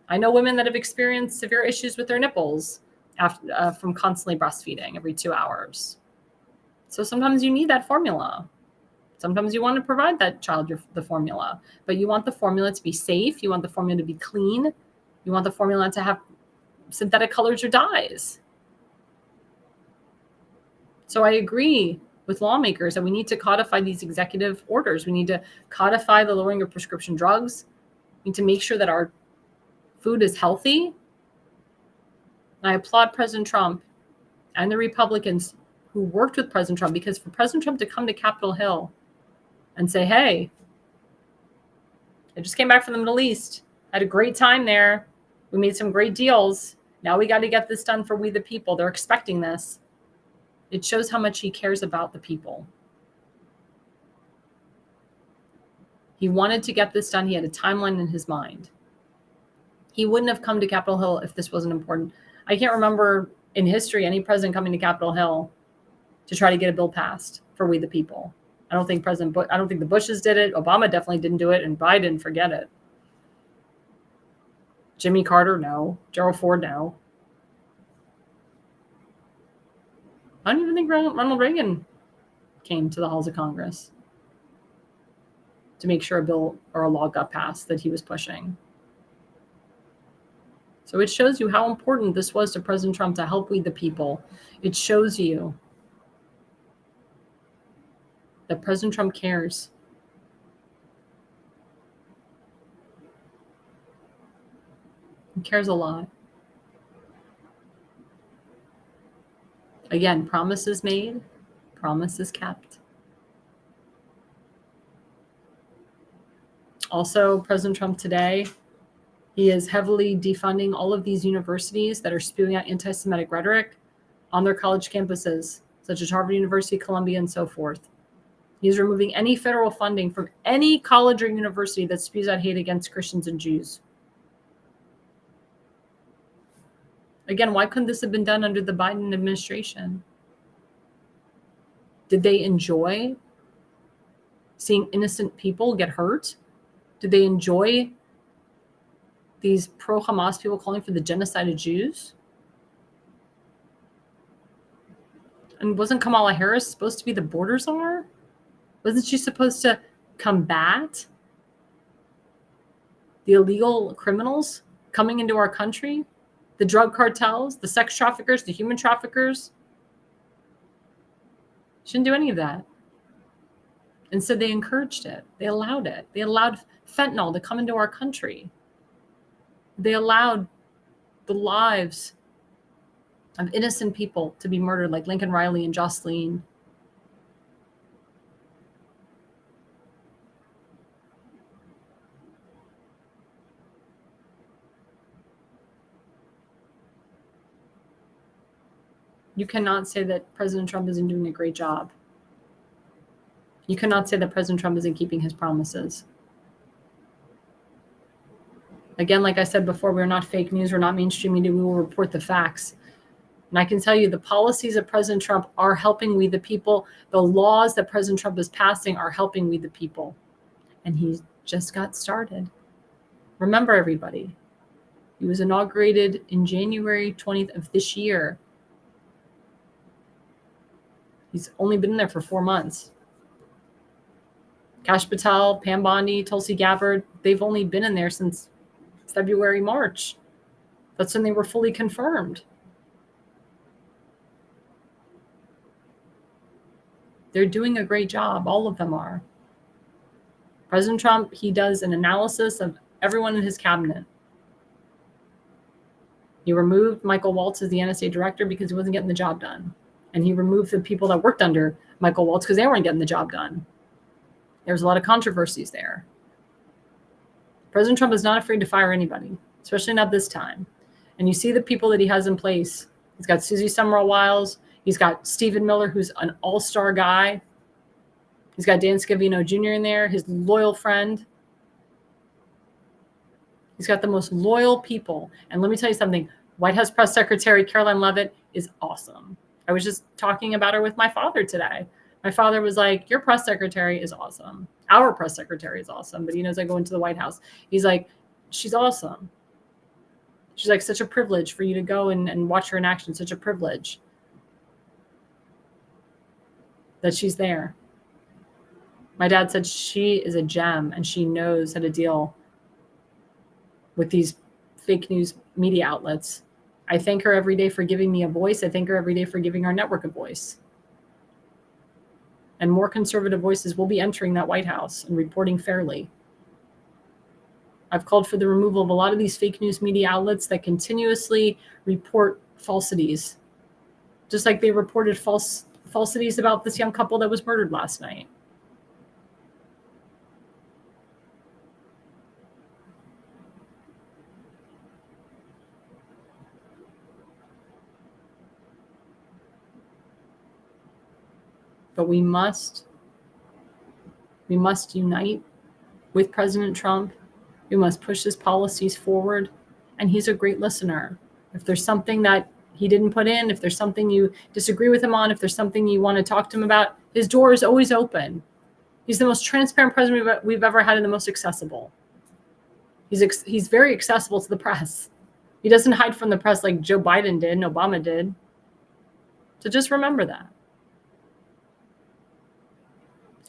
I know women that have experienced severe issues with their nipples after, from constantly breastfeeding every 2 hours. So sometimes you need that formula. Sometimes you want to provide that child the formula, but you want the formula to be safe. You want the formula to be clean. You want the formula to have synthetic colors or dyes. So I agree with lawmakers that we need to codify these executive orders. We need to codify the lowering of prescription drugs. We need to make sure that our food is healthy. And I applaud President Trump and the Republicans who worked with President Trump, because for President Trump to come to Capitol Hill and say, hey, I just came back from the Middle East. I had a great time there. We made some great deals. Now we got to get this done for we the people. They're expecting this. It shows how much he cares about the people. He wanted to get this done. He had a timeline in his mind. He wouldn't have come to Capitol Hill if this wasn't important. I can't remember in history any president coming to Capitol Hill to try to get a bill passed for we the people. I don't think the Bushes did it. Obama definitely didn't do it, and Biden, forget it. Jimmy Carter, no. Gerald Ford, no. I don't even think Ronald Reagan came to the halls of Congress to make sure a bill or a law got passed that he was pushing. So it shows you how important this was to President Trump to help we the people. It shows you that President Trump cares. He cares a lot. Again, promises made, promises kept. Also, President Trump today, he is heavily defunding all of these universities that are spewing out anti-Semitic rhetoric on their college campuses, such as Harvard University, Columbia, and so forth. He's removing any federal funding from any college or university that spews out hate against Christians and Jews. Again, why couldn't this have been done under the Biden administration? Did they enjoy seeing innocent people get hurt? Did they enjoy these pro-Hamas people calling for the genocide of Jews? And wasn't Kamala Harris supposed to be the border czar? Wasn't she supposed to combat the illegal criminals coming into our country? The drug cartels, the sex traffickers, the human traffickers? She didn't do any of that. Instead, they encouraged it. They allowed it. They allowed fentanyl to come into our country. They allowed the lives of innocent people to be murdered, like Lincoln Riley and Jocelyn. You cannot say that President Trump isn't doing a great job. You cannot say that President Trump isn't keeping his promises. Again, like I said before, we're not fake news. We're not mainstream media. We will report the facts. And I can tell you the policies of President Trump are helping we the people. The laws that President Trump is passing are helping we the people. And he just got started. Remember, everybody, he was inaugurated in January 20th of this year. He's only been there for 4 months. Kash Patel, Pam Bondi, Tulsi Gabbard, they've only been in there since February, March. That's when they were fully confirmed. They're doing a great job. All of them are. President Trump, he does an analysis of everyone in his cabinet. He removed Michael Waltz as the NSA director because he wasn't getting the job done. And he removed the people that worked under Michael Waltz because they weren't getting the job done. There was a lot of controversies there. President Trump is not afraid to fire anybody, especially not this time. And you see the people that he has in place. He's got Susie Summerall-Wiles. He's got Stephen Miller, who's an all-star guy. He's got Dan Scavino Jr. in there, his loyal friend. He's got the most loyal people. And let me tell you something. White House Press Secretary Caroline Leavitt is awesome. I was just talking about her with my father today. My father was like, your press secretary is awesome. Our press secretary is awesome. But he knows I go into the White House. He's like, she's awesome. She's like, such a privilege for you to go and watch her in action. Such a privilege that she's there. My dad said she is a gem and she knows how to deal with these fake news media outlets. I thank her every day for giving me a voice. I thank her every day for giving our network a voice. And more conservative voices will be entering that White House and reporting fairly. I've called for the removal of a lot of these fake news media outlets that continuously report falsities, just like they reported falsities about this young couple that was murdered last night. But we must unite with President Trump. We must push his policies forward. And he's a great listener. If there's something that he didn't put in, if there's something you disagree with him on, if there's something you want to talk to him about, his door is always open. He's the most transparent president we've ever had and the most accessible. He's very accessible to the press. He doesn't hide from the press like Joe Biden did and Obama did. So just remember that.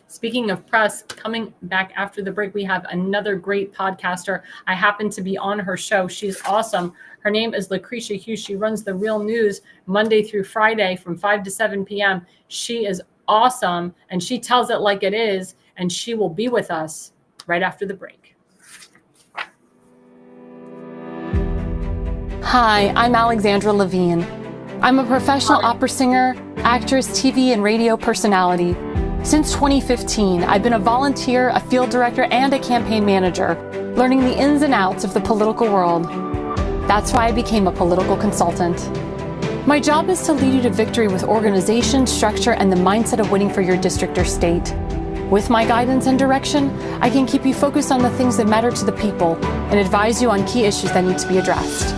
Speaking of press, coming back after the break, we have another great podcaster. I happen to be on her show. She's awesome. Her name is Lucretia Hughes. She runs The Real News Monday through Friday from 5 to 7 p.m. She is awesome, and she tells it like it is, and she will be with us right after the break. Hi, I'm Alexandra Levine. I'm a professional opera singer, actress, TV, and radio personality. Since 2015, I've been a volunteer, a field director, and a campaign manager, learning the ins and outs of the political world. That's why I became a political consultant. My job is to lead you to victory with organization, structure, and the mindset of winning for your district or state. With my guidance and direction, I can keep you focused on the things that matter to the people and advise you on key issues that need to be addressed.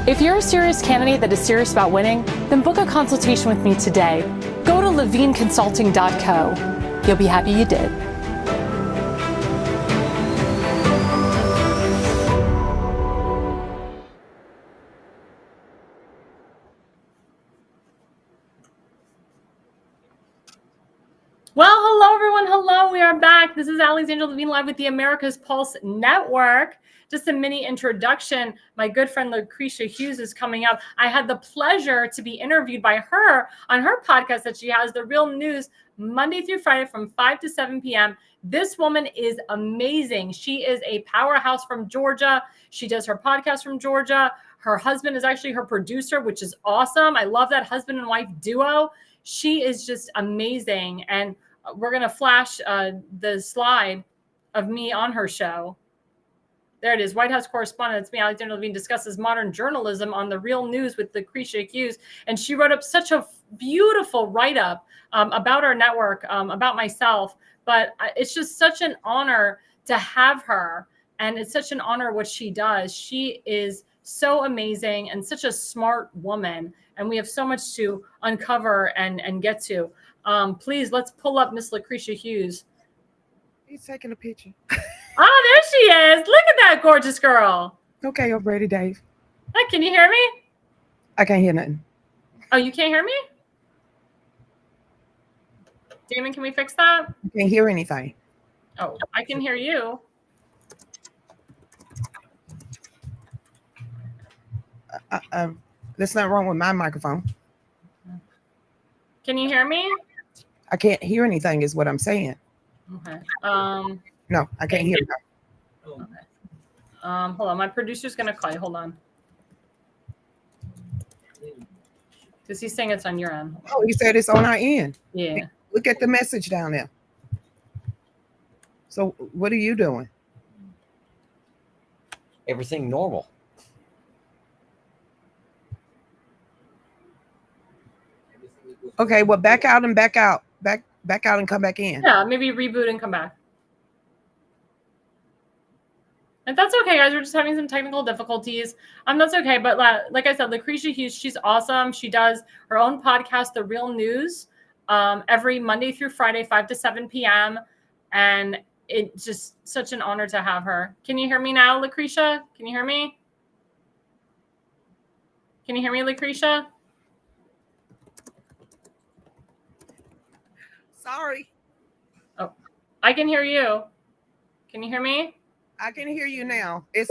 If you're a serious candidate that is serious about winning, then book a consultation with me today. Go to levineconsulting.co. You'll be happy you did. Well, hello, everyone. Hello, we are back. This is Alexandra Levine live with the America's Pulse Network. Just a mini introduction. My good friend Lucretia Hughes is coming up. I had the pleasure to be interviewed by her on her podcast that she has, The Real News, Monday through Friday from 5 to 7 p.m. This woman is amazing. She is a powerhouse from Georgia. She does her podcast from Georgia. Her husband is actually her producer, which is awesome. I love that husband and wife duo. She is just amazing. And we're going to flash the slide of me on her show. There it is. White House correspondent. It's me, Alexandra Levine, discusses modern journalism on The Real News with Lucretia Hughes. And she wrote up such a beautiful write-up about our network, about myself. But it's just such an honor to have her. And it's such an honor what she does. She is so amazing and such a smart woman. And we have so much to uncover and get to. Please, let's pull up Miss Lucretia Hughes. He's taking a picture. Oh, there she is. Look at that gorgeous girl. Okay, I'm ready, Dave. Hey, can you hear me? I can't hear nothing. Oh, you can't hear me? Damon, can we fix that? I can't hear anything. Oh, I can hear you. There's nothing wrong with my microphone. Can you hear me? I can't hear anything is what I'm saying. Okay. No, I can't hear you. Okay. Hold on. My producer's going to call you. Hold on. Because he's saying it's on your end. Oh, he said it's on our end. Yeah. Look at the message down there. So what are you doing? Everything normal. Okay, well, back out and back out. Back out and come back in. Yeah, maybe reboot and come back. And that's okay, guys. We're just having some technical difficulties. That's okay. But like I said, Lucretia Hughes, she's awesome. She does her own podcast, The Real News, every Monday through Friday, 5 to 7 p.m. And it's just such an honor to have her. Can you hear me now, Lucretia? Can you hear me? Can you hear me, Lucretia? Sorry. Oh, I can hear you. Can you hear me? I can hear you now. Woo!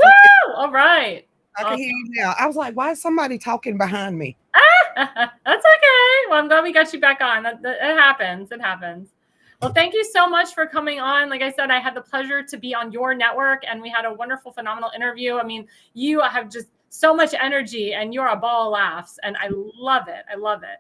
All right. I can hear you now. I was like, why is somebody talking behind me? That's okay. Well, I'm glad we got you back on. It happens. It happens. Well, thank you so much for coming on. Like I said, I had the pleasure to be on your network, and we had a wonderful, phenomenal interview. I mean, you have just so much energy, and you're a ball of laughs, and I love it. I love it.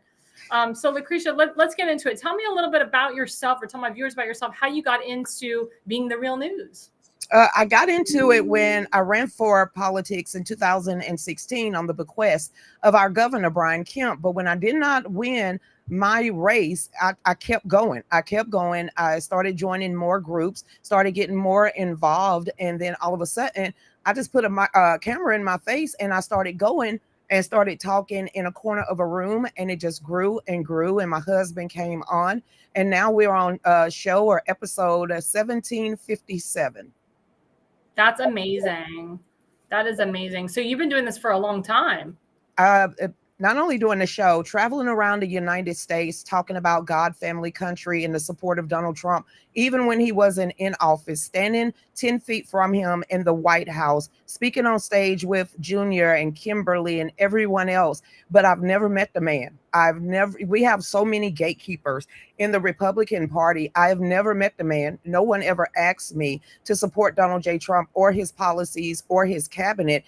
So Lucretia, let's get into it. Tell me a little bit about yourself, or tell my viewers about yourself, how you got into being The Real News. I got into it when I ran for politics in 2016 on the bequest of our governor, Brian Kemp. But when I did not win my race, I kept going. I started joining more groups, started getting more involved. And then all of a sudden, I just put a camera in my face and I started going and started talking in a corner of a room, and it just grew and grew. And my husband came on, and now we're on show or episode 1757. That's amazing. That is amazing. So you've been doing this for a long time. Not only doing the show, traveling around the United States, talking about God, family, country, and the support of Donald Trump, even when he wasn't in office, standing 10 feet from him in the White House, speaking on stage with Junior and Kimberly and everyone else. But I've never met the man. We have so many gatekeepers in the Republican Party. I have never met the man. No one ever asked me to support Donald J. Trump or his policies or his cabinet.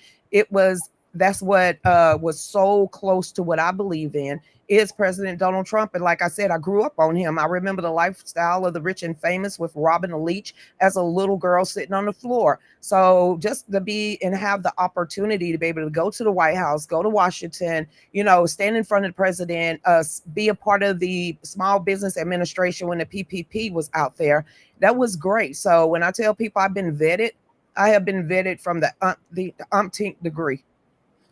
That's what was so close to what I believe in is President Donald Trump. And like I said, I grew up on him. I remember the lifestyle of the rich and famous with Robin Leach as a little girl sitting on the floor. So just to be and have the opportunity to be able to go to the White House, go to Washington, stand in front of the president, be a part of the Small Business Administration when the PPP was out there. That was great. So when I tell people I've been vetted, I have been vetted from the umpteenth degree.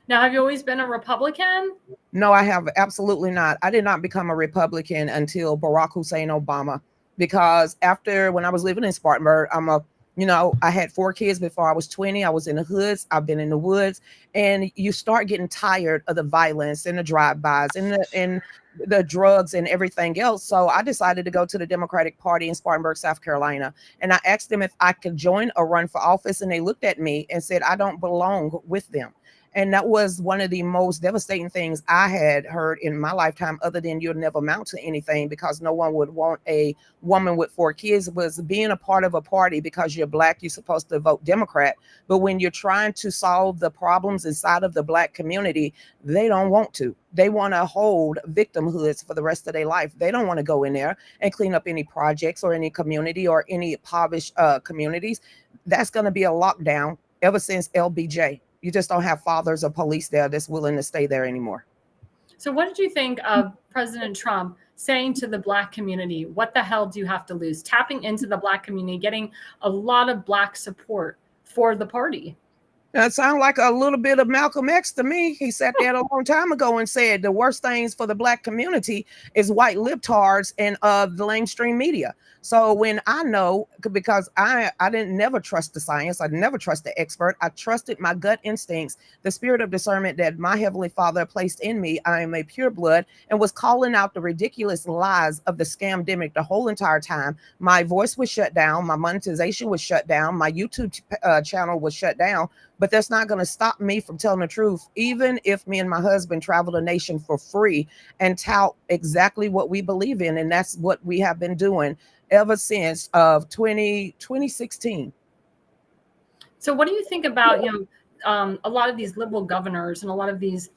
Now, have you always been a Republican? No, I have absolutely not. I did not become a Republican until Barack Hussein Obama, because when I was living in Spartanburg, I'm a You know, I had 4 kids before I was 20. I was in the hoods. I've been in the woods, and you start getting tired of the violence and the drive-bys and the drugs and everything else. So I decided to go to the Democratic Party in Spartanburg, South Carolina. And I asked them if I could join or run for office. And they looked at me and said, I don't belong with them. And that was one of the most devastating things I had heard in my lifetime, other than you'll never amount to anything, because no one would want a woman with 4 kids. Was being a part of a party because you're Black, you're supposed to vote Democrat. But when you're trying to solve the problems inside of the Black community, they don't want to. They want to hold victimhoods for the rest of their life. They don't want to go in there and clean up any projects or any community or any impoverished communities. That's going to be a lockdown ever since LBJ. You just don't have fathers or police there that's willing to stay there anymore. So what did you think of President Trump saying to the Black community, what the hell do you have to lose? Tapping into the Black community, getting a lot of Black support for the party. That sounds like a little bit of Malcolm X to me. He sat there a long time ago and said the worst things for the Black community is white libtards and the mainstream media. So when I know, because I didn't never trust the science, I never trust the expert. I trusted my gut instincts, the spirit of discernment that my Heavenly Father placed in me. I am a pure blood, and was calling out the ridiculous lies of the scamdemic the whole entire time. My voice was shut down. My monetization was shut down. My YouTube channel was shut down. But that's not going to stop me from telling the truth, even if me and my husband travel the nation for free and tout exactly what we believe in. And that's what we have been doing ever since 2016. So what do you think about, a lot of these liberal governors and a lot of these,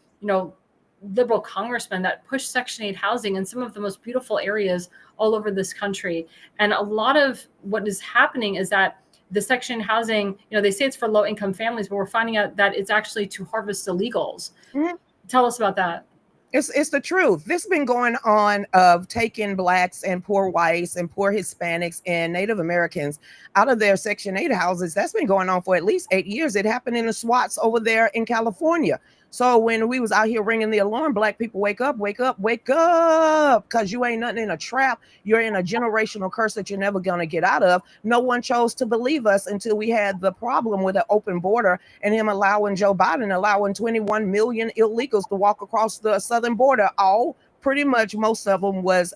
liberal congressmen that push Section 8 housing in some of the most beautiful areas all over this country? And a lot of what is happening is that the Section 8 housing, they say it's for low income families, but we're finding out that it's actually to harvest illegals. Mm-hmm. Tell us about that. It's the truth. This has been going on of taking Blacks and poor whites and poor Hispanics and Native Americans out of their Section 8 houses. That's been going on for at least 8 years. It happened in the SWATs over there in California. So when we was out here ringing the alarm, Black people, wake up, wake up, wake up, because you ain't nothing in a trap. You're in a generational curse that you're never going to get out of. No one chose to believe us until we had the problem with an open border and him allowing Joe Biden, allowing 21 million illegals to walk across the southern border. All pretty much, most of them was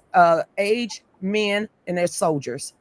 aged men and their soldiers.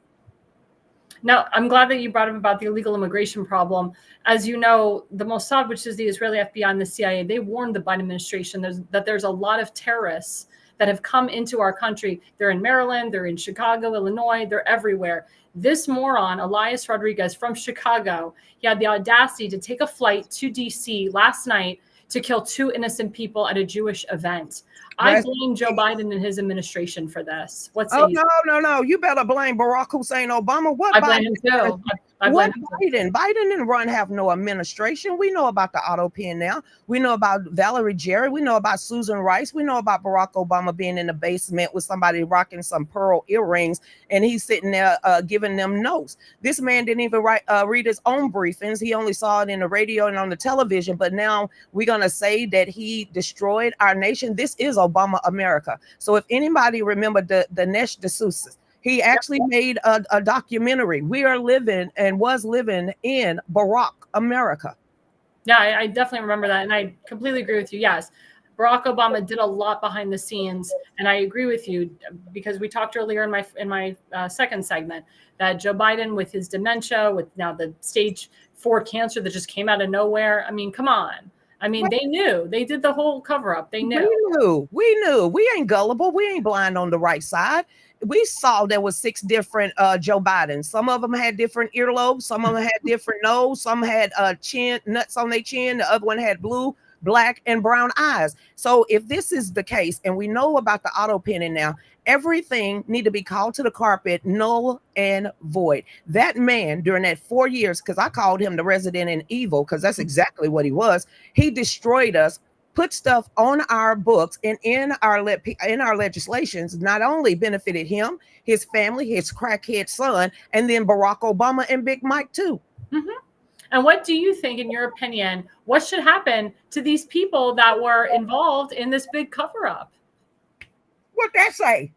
Now, I'm glad that you brought up about the illegal immigration problem. As you know, the Mossad, which is the Israeli FBI and the CIA, they warned the Biden administration that there's a lot of terrorists that have come into our country. They're in Maryland, they're in Chicago, Illinois, they're everywhere. This moron, Elias Rodriguez from Chicago, he had the audacity to take a flight to DC last night to kill 2 innocent people at a Jewish event. I blame Joe Biden and his administration for this. No. You better blame Barack Hussein Obama. I blame him too. Biden? Biden didn't have no administration. We know about the auto pen now. We know about Valerie Jarrett. We know about Susan Rice. We know about Barack Obama being in the basement with somebody rocking some pearl earrings, and he's sitting there giving them notes. This man didn't even read his own briefings. He only saw it in the radio and on the television. But now we're going to say that he destroyed our nation. This is Obama America. So if anybody remember the Dinesh D'Souza, he actually made a documentary. We are living and was living in Barack America. Yeah, I definitely remember that. And I completely agree with you. Yes, Barack Obama did a lot behind the scenes. And I agree with you, because we talked earlier in my second segment that Joe Biden, with his dementia, with now the stage 4 cancer that just came out of nowhere. I mean, come on. I mean, they knew. They did the whole cover up. They knew. We knew. We ain't gullible. We ain't blind on the right side. We saw there was 6 different Joe Bidens. Some of them had different earlobes. Some of them had different nose. Some had chin nuts on their chin. The other one had blue, black, and brown eyes. So if this is the case, and we know about the auto penning now, everything need to be called to the carpet, null and void. That man, during that 4 years, because I called him the resident evil, because that's exactly what he was. He destroyed us, put stuff on our books and in our legislations, not only benefited him, his family, his crackhead son, and then Barack Obama and Big Mike too. Mm-hmm. And what do you think, in your opinion, what should happen to these people that were involved in this big cover-up? What that say?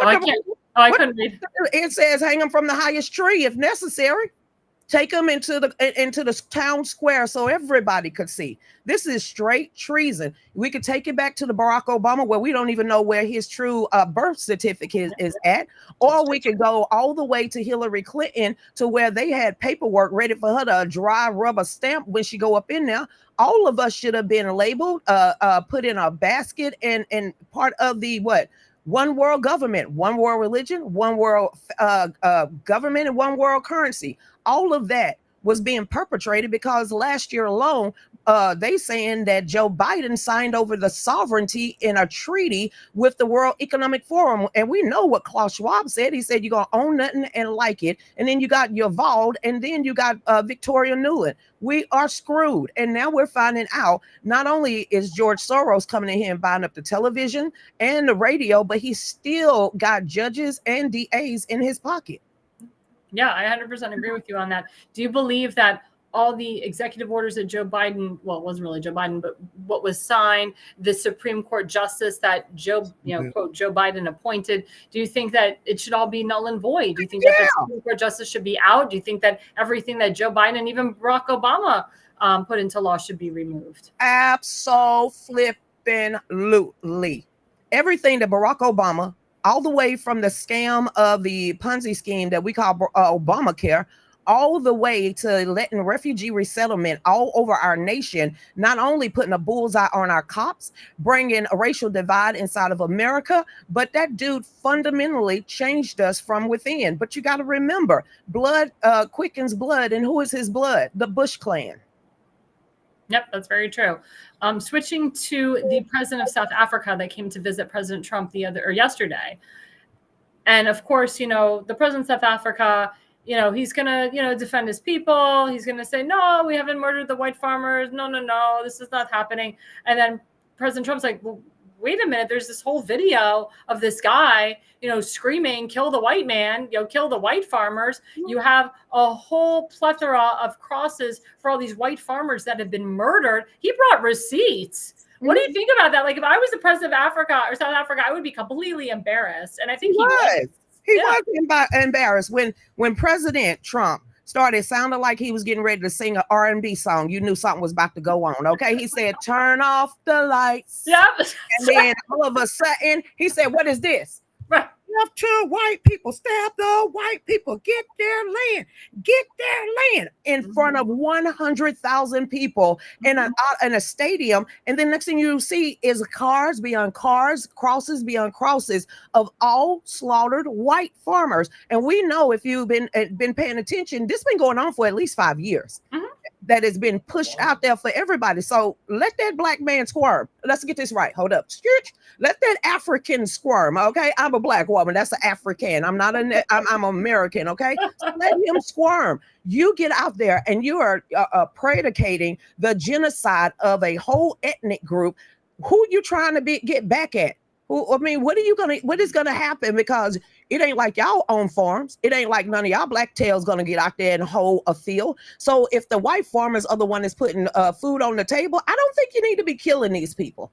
I couldn't read. It says hang them from the highest tree if necessary. Take them into the town square so everybody could see. This is straight treason. We could take it back to the Barack Obama, where we don't even know where his true birth certificate is at, or we could go all the way to Hillary Clinton, to where they had paperwork ready for her to dry rubber stamp when she go up in there. All of us should have been labeled, put in a basket, and part of the what? One world government, one world religion, one world government, and one world currency. All of that was being perpetrated because last year alone, they saying that Joe Biden signed over the sovereignty in a treaty with the World Economic Forum. And we know what Klaus Schwab said. He said, you're going to own nothing and like it. And then you got Uvalde, and then you got Victoria Nuland. We are screwed. And now we're finding out not only is George Soros coming in here and buying up the television and the radio, but he still got judges and DAs in his pocket. Yeah, I 100% agree with you on that. Do you believe that all the executive orders that Joe Biden, well, it wasn't really Joe Biden, but what was signed, the Supreme Court justice that Joe, quote, Joe Biden appointed, do you think that it should all be null and void? Do you think that the Supreme Court justice should be out? Do you think that everything that Joe Biden and even Barack Obama put into law should be removed? Absolutely. Everything that Barack Obama, all the way from the scam of the Ponzi scheme that we call Obamacare, all the way to letting refugee resettlement all over our nation, not only putting a bullseye on our cops, bringing a racial divide inside of America, but that dude fundamentally changed us from within. But you got to remember, blood quickens blood. And who is his blood? The Bush clan. Yep, that's very true. Switching to the president of South Africa that came to visit President Trump yesterday. And of course, the president of South Africa, he's going to, defend his people. He's going to say, no, we haven't murdered the white farmers. No, this is not happening. And then President Trump's like, well, wait a minute. There's this whole video of this guy, screaming, kill the white man, kill the white farmers. You have a whole plethora of crosses for all these white farmers that have been murdered. He brought receipts. What do you think about that? Like, if I was the president of Africa or South Africa, I would be completely embarrassed. And I think he was. He was embarrassed when President Trump started sounding like he was getting ready to sing an R&B song. You knew something was about to go on. Okay, he said, "Turn off the lights." Yep. And then all of a sudden, he said, "What is this?" Right. Left to white people, stab the white people, get their land in front of 100,000 people in a stadium. And then next thing you see is cars beyond cars, crosses beyond crosses of all slaughtered white farmers. And we know, if you've been paying attention, this has been going on for at least 5 years. Mm-hmm. That has been pushed out there for everybody. So let that black man squirm. Let's get this right. Hold up. Let that African squirm. Okay. I'm a black woman. That's an African. I'm I'm American. Okay. So let him squirm. You get out there and you are predicating the genocide of a whole ethnic group. Who you trying to get back at? What is gonna happen? Because it ain't like y'all own farms. It ain't like none of y'all black tails gonna get out there and hold a field. So if the white farmers are the one that's putting food on the table, I don't think you need to be killing these people.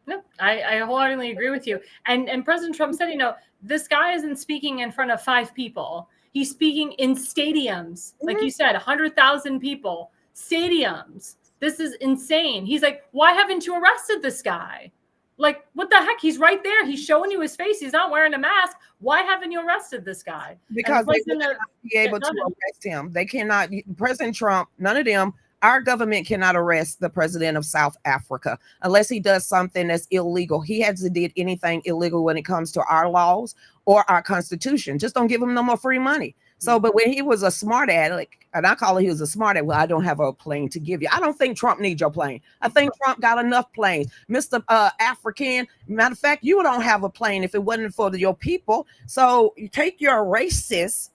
No, I wholeheartedly agree with you. And President Trump said, this guy isn't speaking in front of 5 people. He's speaking in stadiums. Mm-hmm. Like you said, 100,000 people, stadiums. This is insane. He's like, why haven't you arrested this guy? Like, what the heck? He's right there. He's showing you his face. He's not wearing a mask. Why haven't you arrested this guy? Because they cannot be able to arrest him. They cannot. President Trump, none of them. Our government cannot arrest the president of South Africa unless he does something that's illegal. He hasn't did anything illegal when it comes to our laws or our constitution. Just don't give him no more free money. So, but when he was a smart aleck, and I call it, he was a smart aleck. Well, I don't have a plane to give you. I don't think Trump needs your plane. I think Trump got enough planes. Mr. African, matter of fact, you don't have a plane if it wasn't for your people. So you take your racist,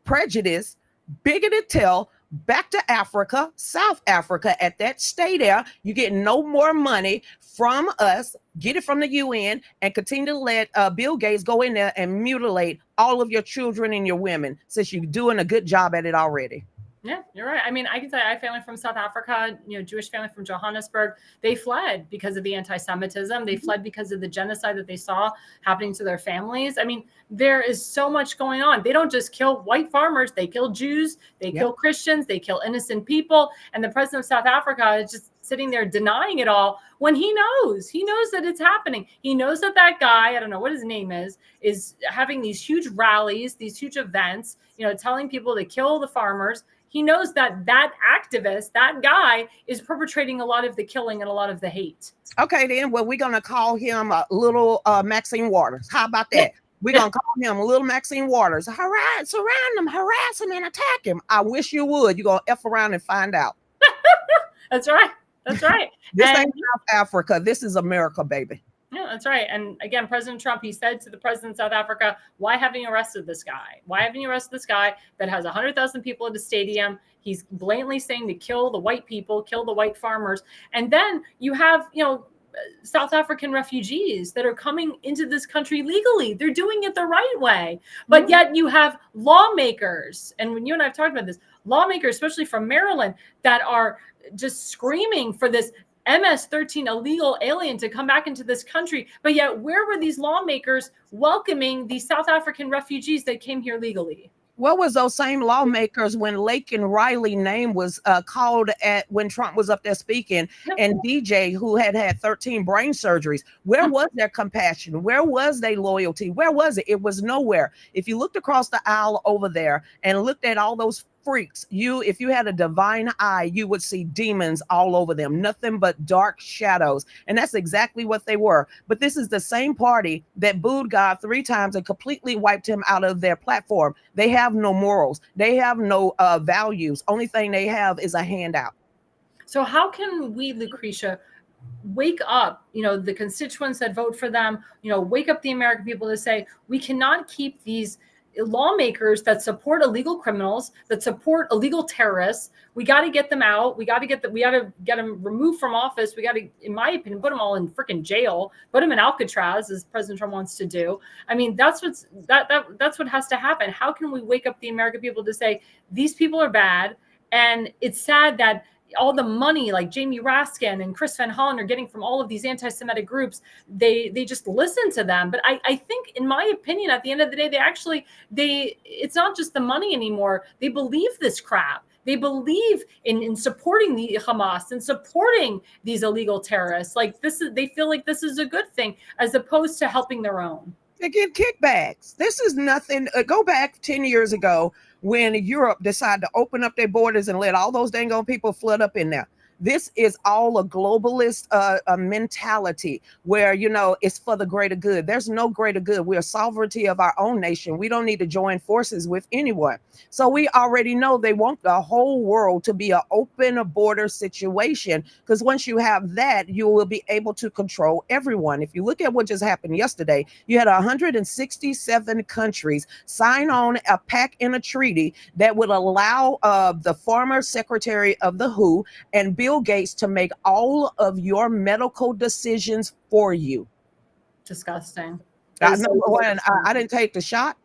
prejudice, bigoted tail back to Africa, South Africa, at that. Stay there. You get no more money from us. Get it from the UN and continue to let Bill Gates go in there and mutilate all of your children and your women, since you're doing a good job at it already. Yeah, you're right. I mean, I can tell you, I have family from South Africa, Jewish family from Johannesburg. They fled because of the anti-Semitism. They fled because of the genocide that they saw happening to their families. I mean, there is so much going on. They don't just kill white farmers. They kill Jews. They kill Christians. They kill innocent people. And the president of South Africa is just sitting there denying it all when he knows that it's happening. He knows that guy, I don't know what his name is having these huge rallies, these huge events, telling people to kill the farmers. He knows that activist, that guy, is perpetrating a lot of the killing and a lot of the hate. Okay, then, well, we're going to call him little Maxine Waters. How about that? We're going to call him little Maxine Waters. Surround him, harass him, and attack him. I wish you would. You're going to F around and find out. That's right. That's right. This ain't South Africa. This is America, baby. Yeah, that's right. And again, President Trump, he said to the president of South Africa, why haven't you arrested this guy? Why haven't you arrested this guy that has 100,000 people at the stadium? He's blatantly saying to kill the white people, kill the white farmers. And then you have, South African refugees that are coming into this country legally. They're doing it the right way. But yet you have lawmakers, and when you and I have talked about this, lawmakers, especially from Maryland, that are just screaming for this MS-13 illegal alien to come back into this country. But yet, where were these lawmakers welcoming these South African refugees that came here legally? What was those same lawmakers when Lake and Riley name was called at when Trump was up there speaking, and DJ, who had 13 brain surgeries? Where was their compassion? Where was their loyalty? Where was it? It was nowhere. If you looked across the aisle over there and looked at all those freaks, if you had a divine eye, you would see demons all over them, nothing but dark shadows. And that's exactly what they were. But this is the same party that booed God 3 times and completely wiped him out of their platform. They have no morals. They have no values. Only thing they have is a handout. So how can we, Lucretia, wake up, the constituents that vote for them, wake up the American people to say, we cannot keep these lawmakers that support illegal criminals, that support illegal terrorists. We got to get them out. We got to get them removed from office. We got to, in my opinion, put them all in freaking jail, put them in Alcatraz, as President Trump wants to do. I mean, that's what has to happen. How can we wake up the American people to say, these people are bad? And it's sad that all the money like Jamie Raskin and Chris Van Hollen are getting from all of these anti-Semitic groups, they just listen to them. But I think, in my opinion, at the end of the day, it's not just the money anymore. They believe this crap. They believe in supporting the Hamas and supporting these illegal terrorists. Like they feel like this is a good thing as opposed to helping their own. They give kickbacks. This is nothing. Go back 10 years ago when Europe decided to open up their borders and let all those dang old people flood up in there. This is all a globalist mentality where, it's for the greater good. There's no greater good. We're sovereignty of our own nation. We don't need to join forces with anyone. So we already know they want the whole world to be an open border situation, because once you have that, you will be able to control everyone. If you look at what just happened yesterday, you had 167 countries sign on a pact in a treaty that would allow the former secretary of the WHO and Bill Gates to make all of your medical decisions for you. Disgusting. I didn't take the shot.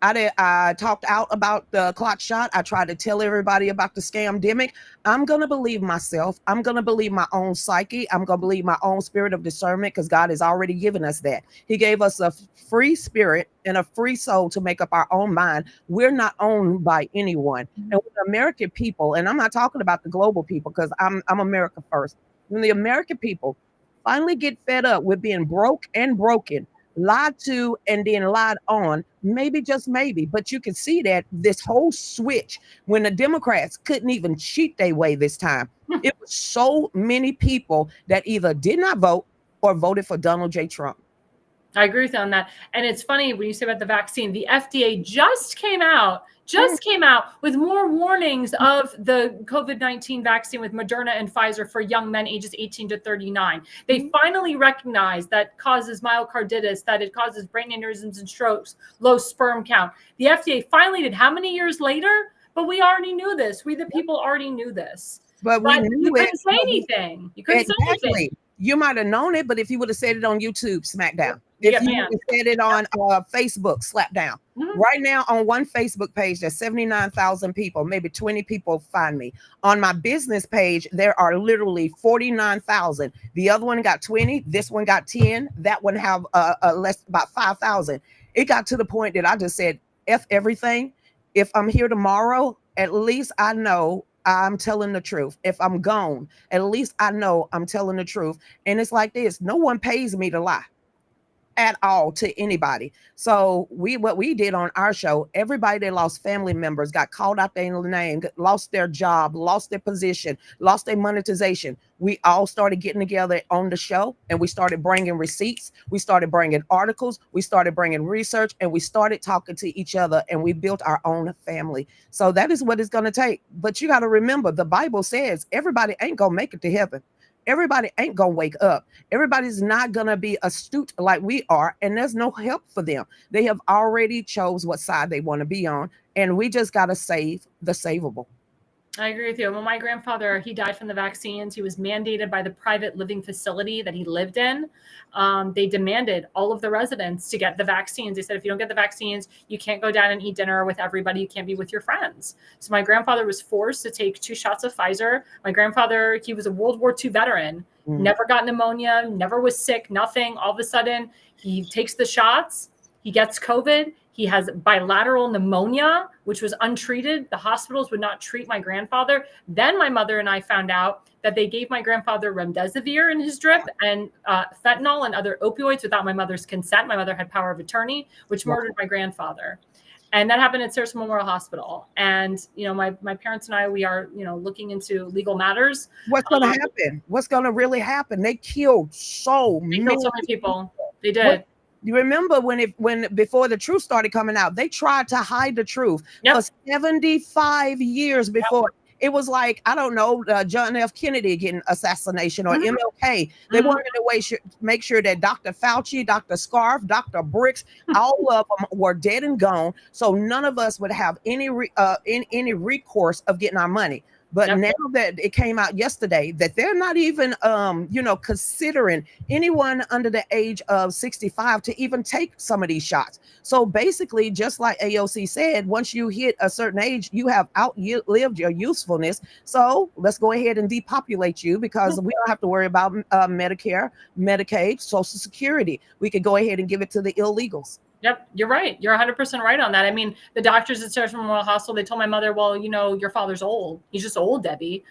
I talked out about the clock shot. I tried to tell everybody about the scamdemic. I'm going to believe myself. I'm going to believe my own psyche. I'm going to believe my own spirit of discernment, because God has already given us that. He gave us a free spirit and a free soul to make up our own mind. We're not owned by anyone. And with the American people, and I'm not talking about the global people, because I'm America first. When the American people finally get fed up with being broke and broken, lied to and then lied on, maybe, just maybe, but you can see that this whole switch when the Democrats couldn't even cheat their way this time. It was so many people that either did not vote or voted for Donald J. Trump. I agree with you on that. And it's funny when you say about the vaccine, the FDA just came out with more warnings of the COVID-19 vaccine with Moderna and Pfizer for young men ages 18 to 39. They finally recognized that causes myocarditis, that it causes brain aneurysms and strokes, low sperm count. The FDA finally did. How many years later? But we already knew this. We, the people, already knew this. But we knew you couldn't say anything. You couldn't say anything. You might have known it, but if you would have said it on YouTube, smackdown. You If get you would banned. have said it on Facebook, slap down. Mhm. Right now on one Facebook page, there's 79,000 people. Maybe 20 people find me. On my business page, there are literally 49,000. The other one got 20. This one got 10. That one have less, about 5,000. It got to the point that I just said, F everything. If I'm here tomorrow, at least I know I'm telling the truth. If I'm gone, at least I know I'm telling the truth. And it's like this, no one pays me to lie at all to anybody. So what we did on our show, everybody that lost family members, got called out their name, lost their job, lost their position, lost their monetization. We all started getting together on the show, and we started bringing receipts. We started bringing articles. We started bringing research, and we started talking to each other, and we built our own family. So that is what it's going to take. But you got to remember, the Bible says everybody ain't going to make it to heaven. Everybody ain't gonna wake up. Everybody's not gonna be astute like we are, and there's no help for them. They have already chose what side they want to be on, and we just gotta save the savable. I agree with you. Well, my grandfather, he died from the vaccines. He was mandated by the private living facility that he lived in. They demanded all of the residents to get the vaccines. They said, if you don't get the vaccines, you can't go down and eat dinner with everybody. You can't be with your friends. So my grandfather was forced to take 2 shots of Pfizer. My grandfather, he was a World War II veteran, never got pneumonia, never was sick, nothing. All of a sudden, he takes the shots. He gets COVID. He has bilateral pneumonia, which was untreated. The hospitals would not treat my grandfather. Then my mother and I found out that they gave my grandfather remdesivir in his drip and fentanyl and other opioids without my mother's consent. My mother had power of attorney, which murdered my grandfather. And that happened at Sarasota Memorial Hospital. And, my parents and I, we are, looking into legal matters. What's going to happen? What's going to really happen? They killed so many people. They did. You remember when before the truth started coming out, they tried to hide the truth for 75 years before. It was like, I don't know, John F. Kennedy getting assassination or MLK. They wanted to make sure that Dr. Fauci, Dr. Scarf, Dr. Bricks, all of them were dead and gone. So none of us would have any recourse of getting our money. But now that it came out yesterday that they're not even, considering anyone under the age of 65 to even take some of these shots. So basically, just like AOC said, once you hit a certain age, you have outlived your usefulness. So let's go ahead and depopulate you, because we don't have to worry about Medicare, Medicaid, Social Security. We could go ahead and give it to the illegals. Yep, you're right. You're 100% right on that. I mean, the doctors at Sarasota Memorial Hospital, they told my mother, well, your father's old. He's just old, Debbie.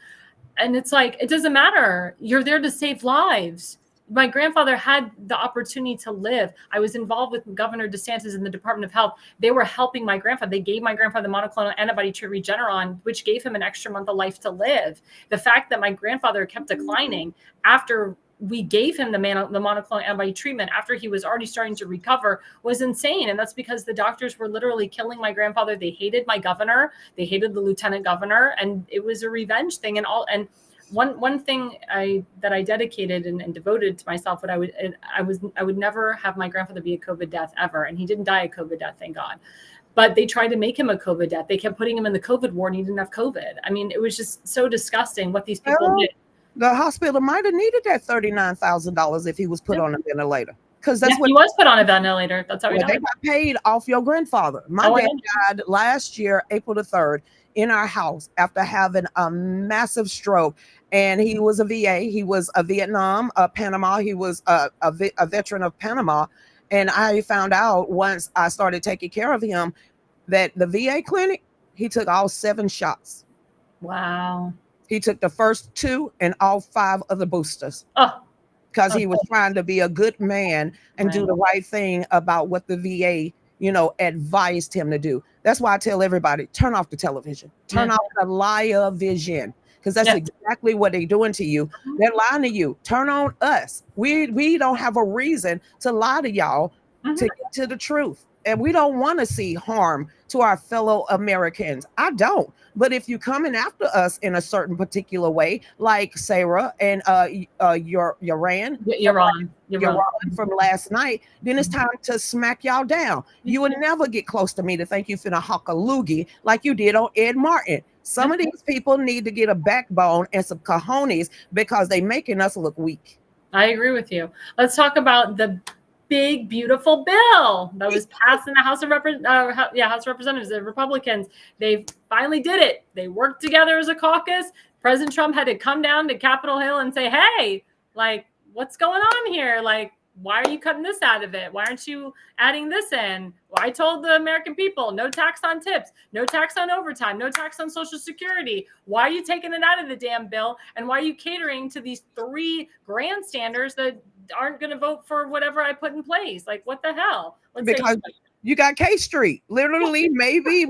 And it's like, it doesn't matter. You're there to save lives. My grandfather had the opportunity to live. I was involved with Governor DeSantis in the Department of Health. They were helping my grandfather. They gave my grandfather the monoclonal antibody to Regeneron, which gave him an extra month of life to live. The fact that my grandfather kept declining after we gave him the monoclonal antibody treatment after he was already starting to recover was insane. And that's because the doctors were literally killing my grandfather. They hated my governor. They hated the lieutenant governor. And it was a revenge thing. And one thing that I dedicated and devoted to myself, I would never have my grandfather be a COVID death ever. And he didn't die a COVID death, thank God. But they tried to make him a COVID death. They kept putting him in the COVID ward and he didn't have COVID. I mean, it was just so disgusting what these people did. The hospital might have needed that $39,000 if he was put on a ventilator, because that's what he was put on a ventilator. That's how he died. They got paid off your grandfather. My dad died last year, April the 3rd, in our house after having a massive stroke. And he was a VA. He was a Vietnam, Panama. He was a veteran of Panama. And I found out once I started taking care of him that the VA clinic, he took all 7 shots. Wow. He took the first 2 and all 5 of the boosters because he was trying to be a good man and do the right thing about what the VA, advised him to do. That's why I tell everybody, turn off the television, turn off the liar vision, because that's exactly what they're doing to you. They're lying to you. Turn on us. We don't have a reason to lie to y'all to get to the truth. And we don't want to see harm to our fellow Americans. I don't. But if you're coming after us in a certain particular way, like Sarah and Yoran from last night, then it's time to smack y'all down. You would never get close to me to think you finna hawk a loogie like you did on Ed Martin. Some of these people need to get a backbone and some cojones because they making us look weak. I agree with you. Let's talk about the big, beautiful bill that was passed in the House of Representatives. The Republicans, they finally did it. They worked together as a caucus. President Trump had to come down to Capitol Hill and say, hey, like, what's going on here? Like, why are you cutting this out of it? Why aren't you adding this in? Well, I told the American people, no tax on tips, no tax on overtime, no tax on Social Security. Why are you taking it out of the damn bill? And why are you catering to these 3 grandstanders that aren't going to vote for whatever I put in place? Like, what the hell? Because you got K Street, literally maybe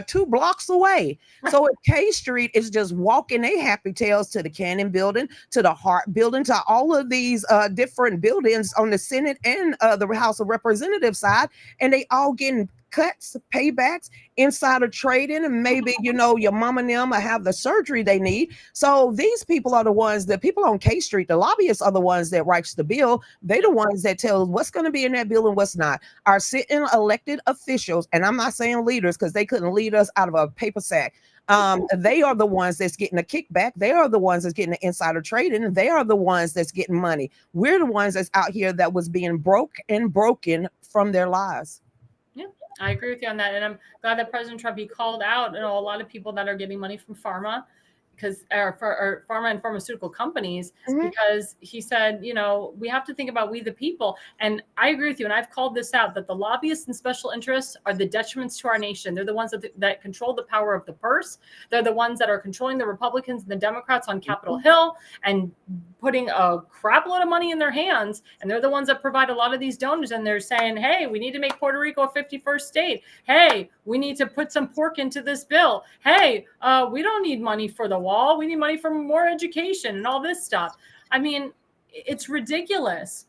2 blocks away. So if K Street is just walking their happy tails to the Cannon Building, to the Hart Building, to all of these different buildings on the Senate and the House of Representatives side, and they all getting cuts, paybacks, insider trading, and maybe, you know, your mom and them will have the surgery they need. So these people are the ones, that people on K Street, the lobbyists are the ones that writes the bill. They're the ones that tell what's going to be in that bill and what's not. Our sitting elected officials, and I'm not saying leaders because they couldn't lead us out of a paper sack. They are the ones that's getting a kickback. They are the ones that's getting the insider trading. They are the ones that's getting money. We're the ones that's out here that was being broken from their lies. Yeah, I agree with you on that. And I'm glad that President Trump, he called out, you know, a lot of people that are getting money from pharma, because or pharma and pharmaceutical companies, because he said, you know, we have to think about we the people. And I agree with you. And I've called this out, that the lobbyists and special interests are the detriments to our nation. They're the ones that control the power of the purse. They're the ones that are controlling the Republicans and the Democrats on Capitol Hill and putting a crap load of money in their hands. And they're the ones that provide a lot of these donors. And they're saying, hey, we need to make Puerto Rico a 51st state. Hey, we need to put some pork into this bill. Hey, we don't need money for the wall. We need money for more education and all this stuff. I mean, it's ridiculous.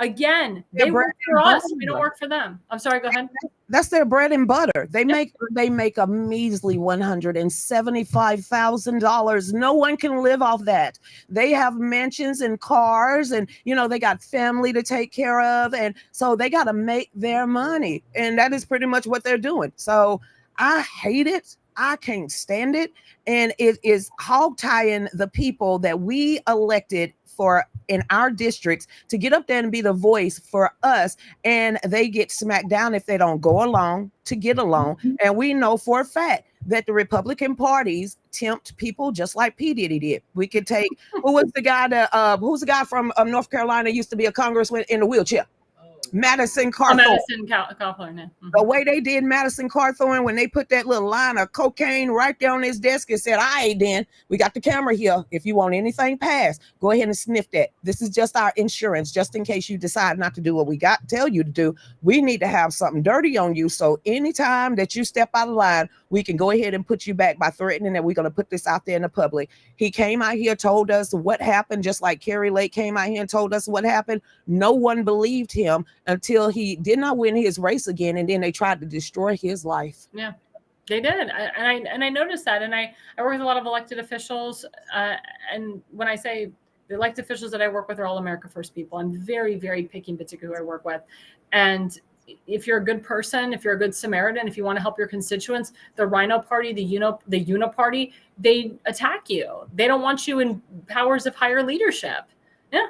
Again, they work for us. We don't work for them. I'm sorry, go ahead. That's their bread and butter. They make a measly $175,000. No one can live off that. They have mansions and cars, and you know, they got family to take care of, and so they got to make their money, and that is pretty much what they're doing. So I hate it. I can't stand it. And it is hog-tying the people that we elected for in our districts to get up there and be the voice for us. And they get smacked down if they don't go along to get along. And we know for a fact that the Republican parties tempt people just like P. Diddy did. We could take, who's the guy from North Carolina, used to be a congressman in a wheelchair? Madison Cawthorn. Madison Cawthorn. The way they did Madison Cawthorn, when they put that little line of cocaine right there on his desk and said, all right, then we got the camera here. If you want anything passed, go ahead and sniff that. This is just our insurance, just in case you decide not to do what we tell you to do. We need to have something dirty on you. So anytime that you step out of line, we can go ahead and put you back by threatening that we're going to put this out there in the public. He came out here, told us what happened, just like Kerry Lake came out here and told us what happened. No one believed him until he did not win his race again, and then they tried to destroy his life. Yeah, they did. I noticed that. And I work with a lot of elected officials. And when I say the elected officials that I work with are all America First people, I'm very, very picky in particular who I work with. And if you're a good person, if you're a good Samaritan, if you want to help your constituents, the RINO party, the Uniparty, they attack you. They don't want you in powers of higher leadership. Yeah.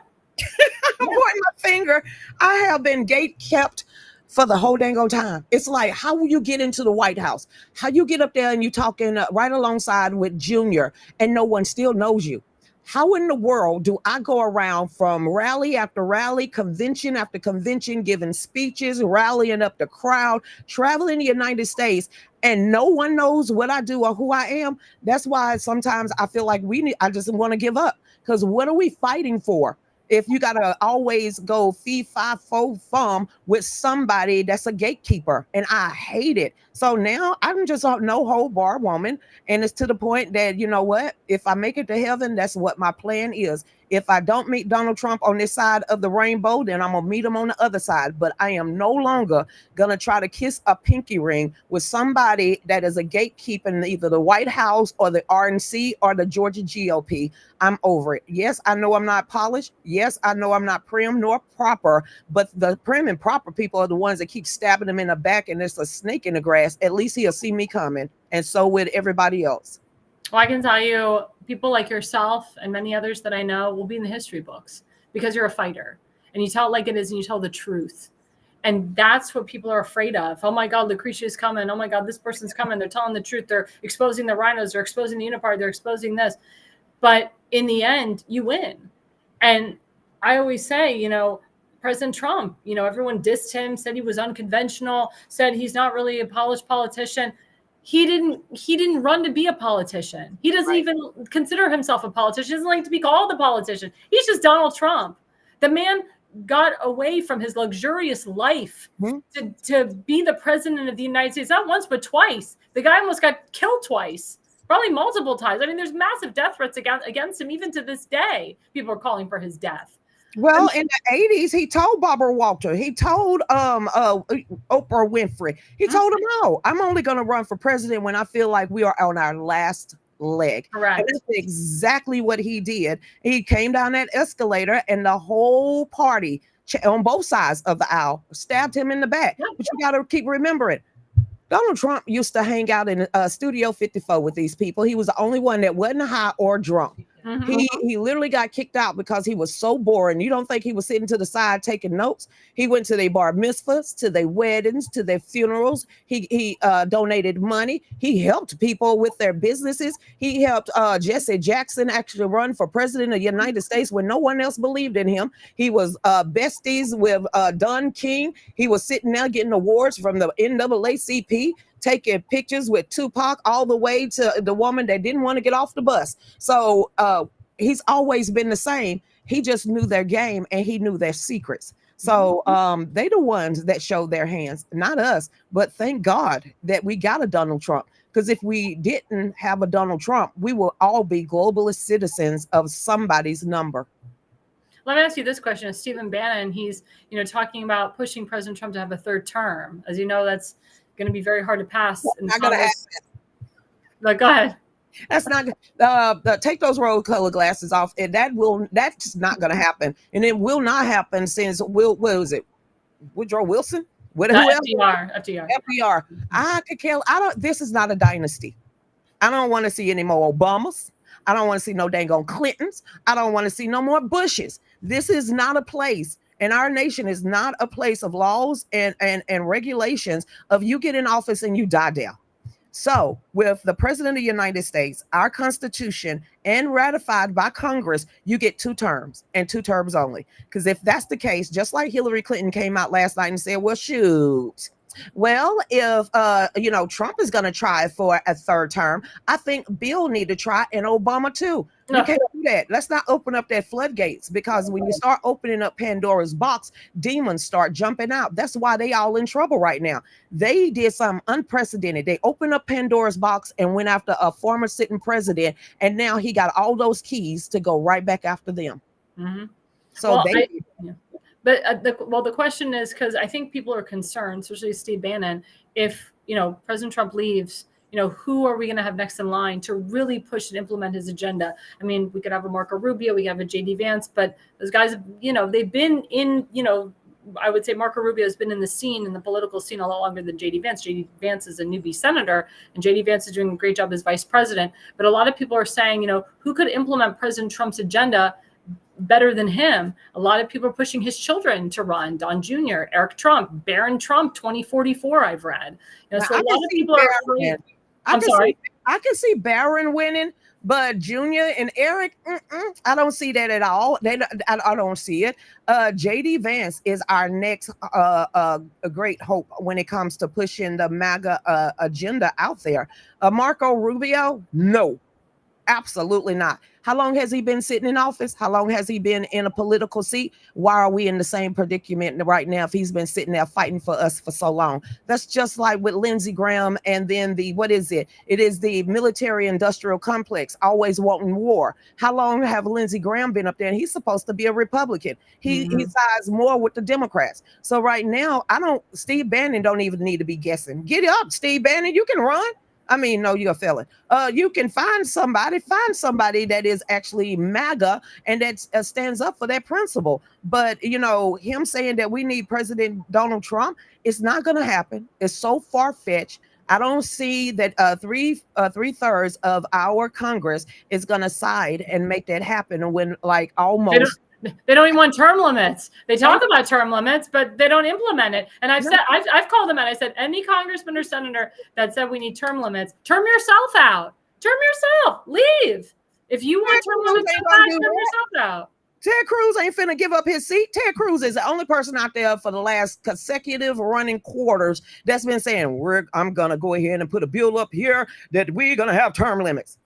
I'm pointing my finger. I have been gate kept for the whole dang old time. It's like, how will you get into the White House? How you get up there and you talking right alongside with Junior and no one still knows you? How in the world do I go around from rally after rally, convention after convention, giving speeches, rallying up the crowd, traveling the United States, and no one knows what I do or who I am? That's why sometimes I feel like I just want to give up, because what are we fighting for? If you got to always go fee, fi, fo, fum with somebody that's a gatekeeper, and I hate it. So now I'm just a no hold bar woman. And it's to the point that, you know what, if I make it to heaven, that's what my plan is. If I don't meet Donald Trump on this side of the rainbow, then I'm going to meet him on the other side. But I am no longer going to try to kiss a pinky ring with somebody that is a gatekeeper in either the White House or the RNC or the Georgia GOP. I'm over it. Yes, I know I'm not polished. Yes, I know I'm not prim nor proper, but the prim and proper people are the ones that keep stabbing them in the back, and there's a snake in the grass. At least he'll see me coming. And so with everybody else. Well, I can tell you, people like yourself and many others that I know will be in the history books, because you're a fighter and you tell it like it is and you tell the truth. And that's what people are afraid of. Oh my God, Lucretia is coming. Oh my God, this person's coming. They're telling the truth. They're exposing the RINOs. They're exposing the Uniparty. They're exposing this. But in the end, you win. And I always say, you know, President Trump, you know, everyone dissed him, said he was unconventional, said he's not really a polished politician. He didn't run to be a politician. He doesn't even consider himself a politician. He doesn't like to be called a politician. He's just Donald Trump. The man got away from his luxurious life to be the president of the United States, not once, but twice. The guy almost got killed twice, probably multiple times. I mean, there's massive death threats against him. Even to this day, people are calling for his death. Well, in the 80s, he told Barbara Walters, he told Oprah Winfrey, he told them all, I'm only going to run for president when I feel like we are on our last leg. Correct. And that's exactly what he did. He came down that escalator and the whole party on both sides of the aisle stabbed him in the back. But you got to keep remembering, Donald Trump used to hang out in Studio 54 with these people. He was the only one that wasn't high or drunk. He literally got kicked out because he was so boring. You don't think he was sitting to the side taking notes? He went to their bar mitzvahs, to their weddings, to their funerals. He donated money. He helped people with their businesses. He helped Jesse Jackson actually run for president of the United States when no one else believed in him. He was besties with Don King. He was sitting there getting awards from the NAACP, taking pictures with Tupac, all the way to the woman that didn't want to get off the bus. So he's always been the same. He just knew their game and he knew their secrets. So they the ones that showed their hands, not us. But thank God that we got a Donald Trump, because if we didn't have a Donald Trump, we will all be globalist citizens of somebody's number. Let me ask you this question. Stephen Bannon, he's talking about pushing President Trump to have a third term. As you know, that's going to be very hard to pass. Not gonna happen. Like, go ahead. That's not take those rose colored glasses off, and that's not going to happen, and it will not happen since what was it, Woodrow Wilson? FDR. I could care. This is not a dynasty. I don't want to see any more Obamas. I don't want to see no dang on Clintons. I don't want to see no more Bushes. This is not a place. And our nation is not a place of laws and regulations of you get in office and you die there. So with the president of the United States, our Constitution, and ratified by Congress, you get 2 terms and 2 terms only. Because if that's the case, just like Hillary Clinton came out last night and said, well, shoot. Well, if Trump is going to try for a 3rd term, I think Bill need to try, and Obama too. You can't do that. Let's not open up that floodgates, because when you start opening up Pandora's box, demons start jumping out. That's why they all in trouble right now. They did something unprecedented. They opened up Pandora's box and went after a former sitting president, and now he got all those keys to go right back after them. So the question is, because I think people are concerned, especially Steve Bannon, if President Trump leaves, who are we going to have next in line to really push and implement his agenda? I mean, we could have a Marco Rubio, we could have a JD Vance, but those guys, they've been in, I would say Marco Rubio has been in the political scene a lot longer than JD Vance. JD Vance is a newbie senator, and JD Vance is doing a great job as vice president. But a lot of people are saying, who could implement President Trump's agenda better than him? A lot of people are pushing his children to run. Don Jr., Eric Trump, Barron Trump, 2044, I've read. So a lot of people are afraid. I can see Barron winning, but Junior and Eric, I don't see that at all. I don't see it. JD Vance is our next a great hope when it comes to pushing the MAGA agenda out there. Marco Rubio, no, absolutely not. How long has he been sitting in office? How long has he been in a political seat? Why are we in the same predicament right now if he's been sitting there fighting for us for so long? That's just like with Lindsey Graham and then what is it? It is the military industrial complex always wanting war. How long have Lindsey Graham been up there? And he's supposed to be a Republican. He sides more with the Democrats. So right now, Steve Bannon don't even need to be guessing. Get up, Steve Bannon. You can run. I mean, no, you're a felon. You can find somebody that is actually MAGA and that stands up for that principle. But, him saying that we need President Donald Trump, it's not going to happen. It's so far-fetched. I don't see that 3/3 of our Congress is going to side and make that happen when almost They don't even want term limits. They talk about term limits, but they don't implement it. And I've called them out. I said, any congressman or senator that said we need term limits, term yourself out. Term yourself. Leave. If you want term limits, term yourself out. Ted Cruz ain't finna give up his seat. Ted Cruz is the only person out there for the last consecutive running quarters that's been saying, I'm going to go ahead and put a bill up here that we're going to have term limits.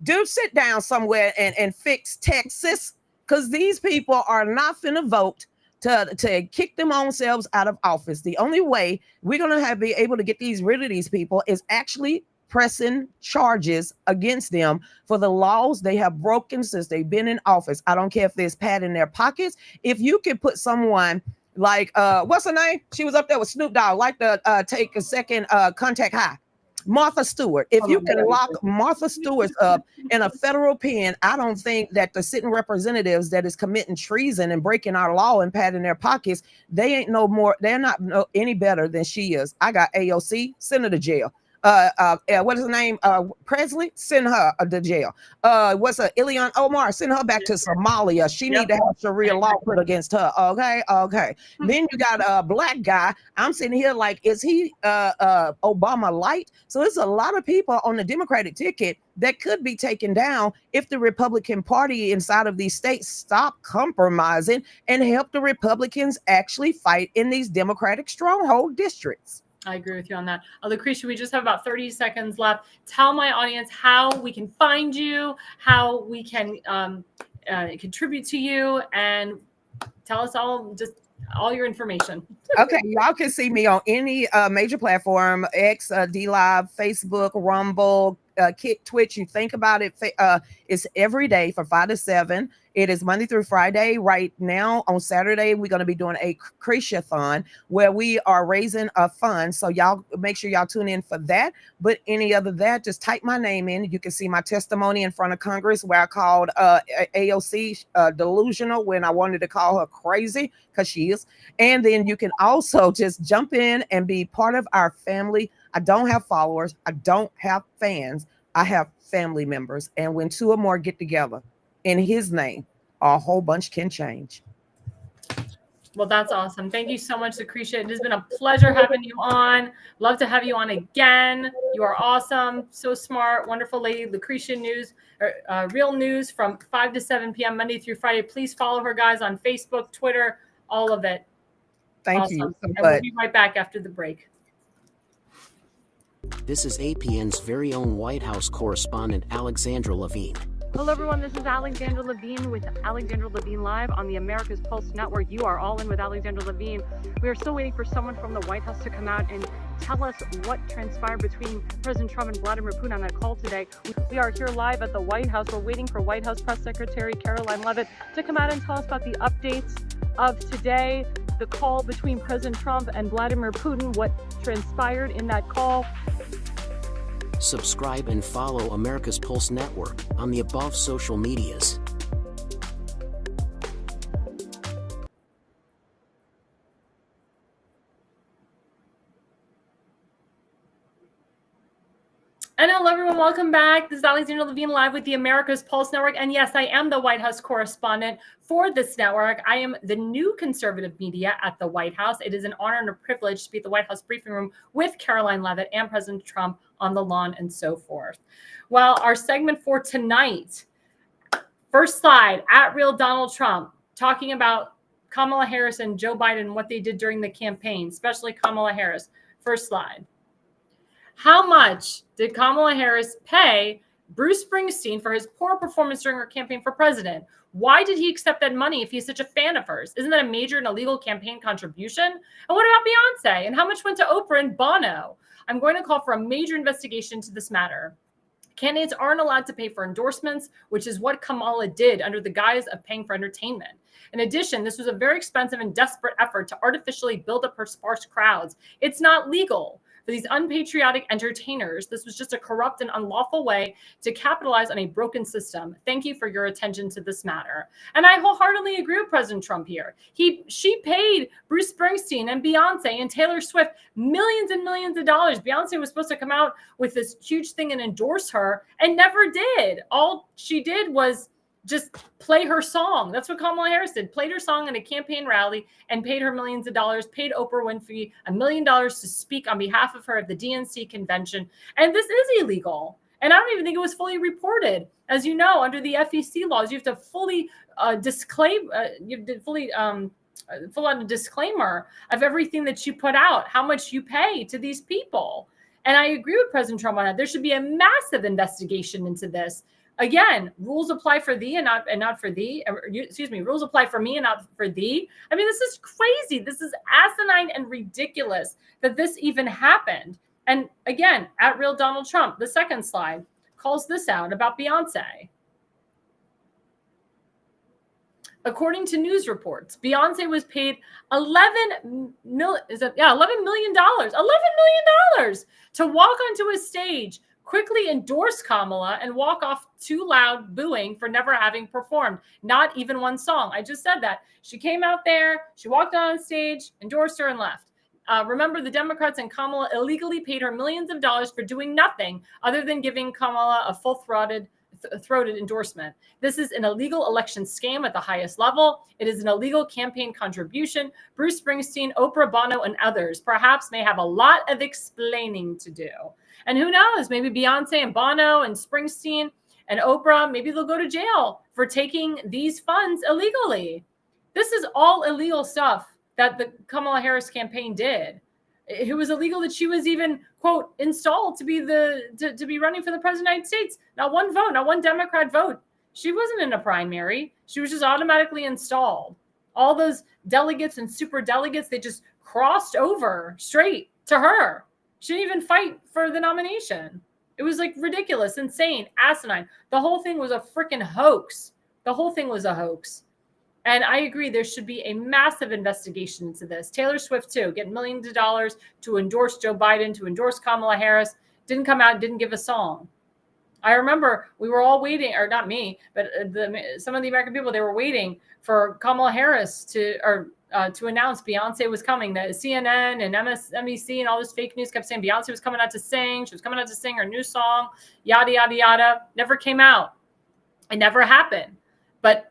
Dude, sit down somewhere and fix Texas, because these people are not finna vote to kick them own selves out of office. The only way we're going to be able to get rid of these people is actually pressing charges against them for the laws they have broken since they've been in office. I don't care if there's pad in their pockets. If you can put someone like, what's her name? She was up there with Snoop Dogg, like to take a second contact high. Martha Stewart. If you can lock Martha Stewart up in a federal pen, I don't think that the sitting representatives that is committing treason and breaking our law and padding their pockets, they're not any better than she is. I got AOC, send her to jail. What is her name? Presley, send her to jail. What's Ilhan Omar? Send her back to Somalia. She need to have Sharia law put against her. Okay. Then you got a black guy. I'm sitting here like, is he Obama light? So there's a lot of people on the Democratic ticket that could be taken down if the Republican Party inside of these states stop compromising and help the Republicans actually fight in these Democratic stronghold districts. I agree with you on that. Lucretia, we just have about 30 seconds left. Tell my audience how we can find you, how we can contribute to you, and tell us all your information. Okay, y'all can see me on any major platform, X, DLive, Facebook, Rumble, Kick, Twitch. You think about it, it's every day from 5 to 7. It is Monday through Friday. Right now on Saturday, we're going to be doing a Lucretia-thon where we are raising a fund. So y'all make sure y'all tune in for that. But any other that, just type my name in. You can see my testimony in front of Congress where I called AOC delusional when I wanted to call her crazy, because she is. And then you can also just jump in and be part of our family. I don't have followers. I don't have fans. I have family members. And when two or more get together in his name, a whole bunch can change. Well, that's awesome. Thank you so much, Lucretia. It has been a pleasure having you on. Love to have you on again. You are awesome. So smart. Wonderful lady. Lucretia News, Real News from 5 to 7 p.m. Monday through Friday. Please follow her, guys, on Facebook, Twitter, all of it. Thank you so much. And we'll be right back after the break. This is APN's very own White House correspondent, Alexandra Levine. Hello, everyone. This is Alexandra Levine with Alexandra Levine Live on the America's Pulse Network. You are all in with Alexandra Levine. We are still waiting for someone from the White House to come out and tell us what transpired between President Trump and Vladimir Putin on that call today. We are here live at the White House. We're waiting for White House Press Secretary Caroline Leavitt to come out and tell us about the updates of today, the call between President Trump and Vladimir Putin, what transpired in that call. Subscribe and follow America's Pulse Network on the above social medias. And hello, everyone. Welcome back. This is Alexandra Levine live with the America's Pulse Network. And yes, I am the White House correspondent for this network. I am the new conservative media at the White House. It is an honor and a privilege to be at the White House briefing room with Caroline Leavitt and President Trump on the lawn and so forth. Well, our segment for tonight, first slide, at Real Donald Trump, talking about Kamala Harris and Joe Biden and what they did during the campaign, especially Kamala Harris. First slide. How much did Kamala Harris pay Bruce Springsteen for his poor performance during her campaign for president? Why did he accept that money if he's such a fan of hers? Isn't that a major and illegal campaign contribution? And what about Beyonce? And how much went to Oprah and Bono? I'm going to call for a major investigation into this matter. Candidates aren't allowed to pay for endorsements, which is what Kamala did under the guise of paying for entertainment. In addition, this was a very expensive and desperate effort to artificially build up her sparse crowds. It's not legal. For these unpatriotic entertainers, this was just a corrupt and unlawful way to capitalize on a broken system. Thank you for your attention to this matter. And I wholeheartedly agree with President Trump here. She paid Bruce Springsteen and Beyonce and Taylor Swift millions and millions of dollars. Beyonce was supposed to come out with this huge thing and endorse her and never did. All she did was just play her song. That's what Kamala Harris did. Played her song at a campaign rally and paid her millions of dollars, paid Oprah Winfrey $1 million to speak on behalf of her at the DNC convention. And this is illegal. And I don't even think it was fully reported. As you know, under the FEC laws, you have to fully disclaim, you have to fully fill out a disclaimer of everything that you put out, how much you pay to these people. And I agree with President Trump on that. There should be a massive investigation into this. Again, rules apply for thee and not for thee. Rules apply for me and not for thee. I mean, this is crazy. This is asinine and ridiculous that this even happened. And again, at Real Donald Trump, the second slide calls this out about Beyonce. According to news reports, Beyonce was paid $11 million to walk onto a stage, quickly endorse Kamala, and walk off too loud booing for never having performed. Not even one song. I just said that. She came out there, she walked on stage, endorsed her, and left. Remember, the Democrats and Kamala illegally paid her millions of dollars for doing nothing other than giving Kamala a full-throated endorsement. This is an illegal election scam at the highest level. It is an illegal campaign contribution. Bruce Springsteen, Oprah, Bono, and others perhaps may have a lot of explaining to do. And who knows, maybe Beyonce and Bono and Springsteen and Oprah, maybe they'll go to jail for taking these funds illegally. This is all illegal stuff that the Kamala Harris campaign did. It was illegal that she was even, quote, installed to be running for the president of the United States. Not one vote, not one Democrat vote. She wasn't in a primary. She was just automatically installed. All those delegates and super delegates, they just crossed over straight to her. She didn't even fight for the nomination. It was like ridiculous, insane, asinine. The whole thing was a freaking hoax. The whole thing was a hoax. And I agree, there should be a massive investigation into this. Taylor Swift, too, getting millions of dollars to endorse Joe Biden, to endorse Kamala Harris, didn't come out and didn't give a song. I remember we were all waiting, or not me, but some of the American people, they were waiting for Kamala Harris to announce Beyonce was coming. The CNN and MSNBC and all this fake news kept saying Beyonce was coming out to sing. She was coming out to sing her new song, yada, yada, yada. Never came out. It never happened. But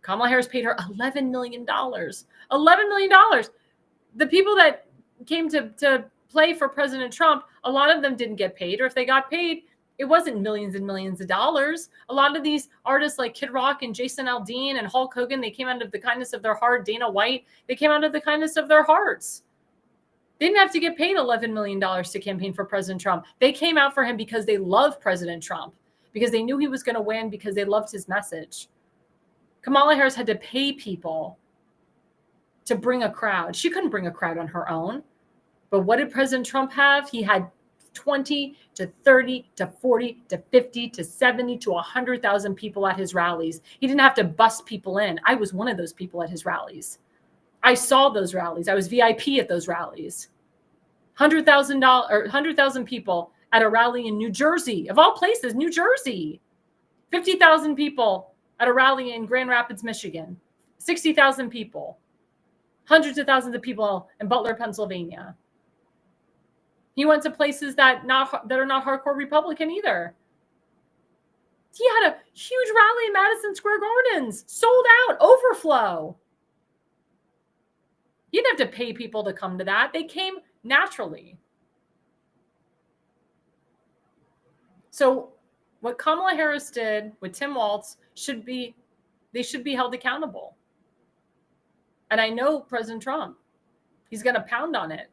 Kamala Harris paid her $11 million. $11 million. The people that came to play for President Trump, a lot of them didn't get paid. Or if they got paid, it wasn't millions and millions of dollars. A lot of these artists like Kid Rock and Jason Aldean and Hulk Hogan, they came out of the kindness of their heart. Dana White, they came out of the kindness of their hearts. They didn't have to get paid $11 million to campaign for President Trump. They came out for him because they love President Trump, because they knew he was going to win, because they loved his message. Kamala Harris had to pay people to bring a crowd. She couldn't bring a crowd on her own. But what did President Trump have? He had 20 to 30 to 40 to 50 to 70 to 100,000 people at his rallies. He didn't have to bust people in. I was one of those people at his rallies. I saw those rallies. I was VIP at those rallies. 100,000 people at a rally in New Jersey, of all places, New Jersey. 50,000 people at a rally in Grand Rapids, Michigan. 60,000 people. Hundreds of thousands of people in Butler, Pennsylvania. He went to places that are not hardcore Republican either. He had a huge rally in Madison Square Gardens, sold out, overflow. You didn't have to pay people to come to that. They came naturally. So what Kamala Harris did with Tim Walz they should be held accountable. And I know President Trump, he's going to pound on it.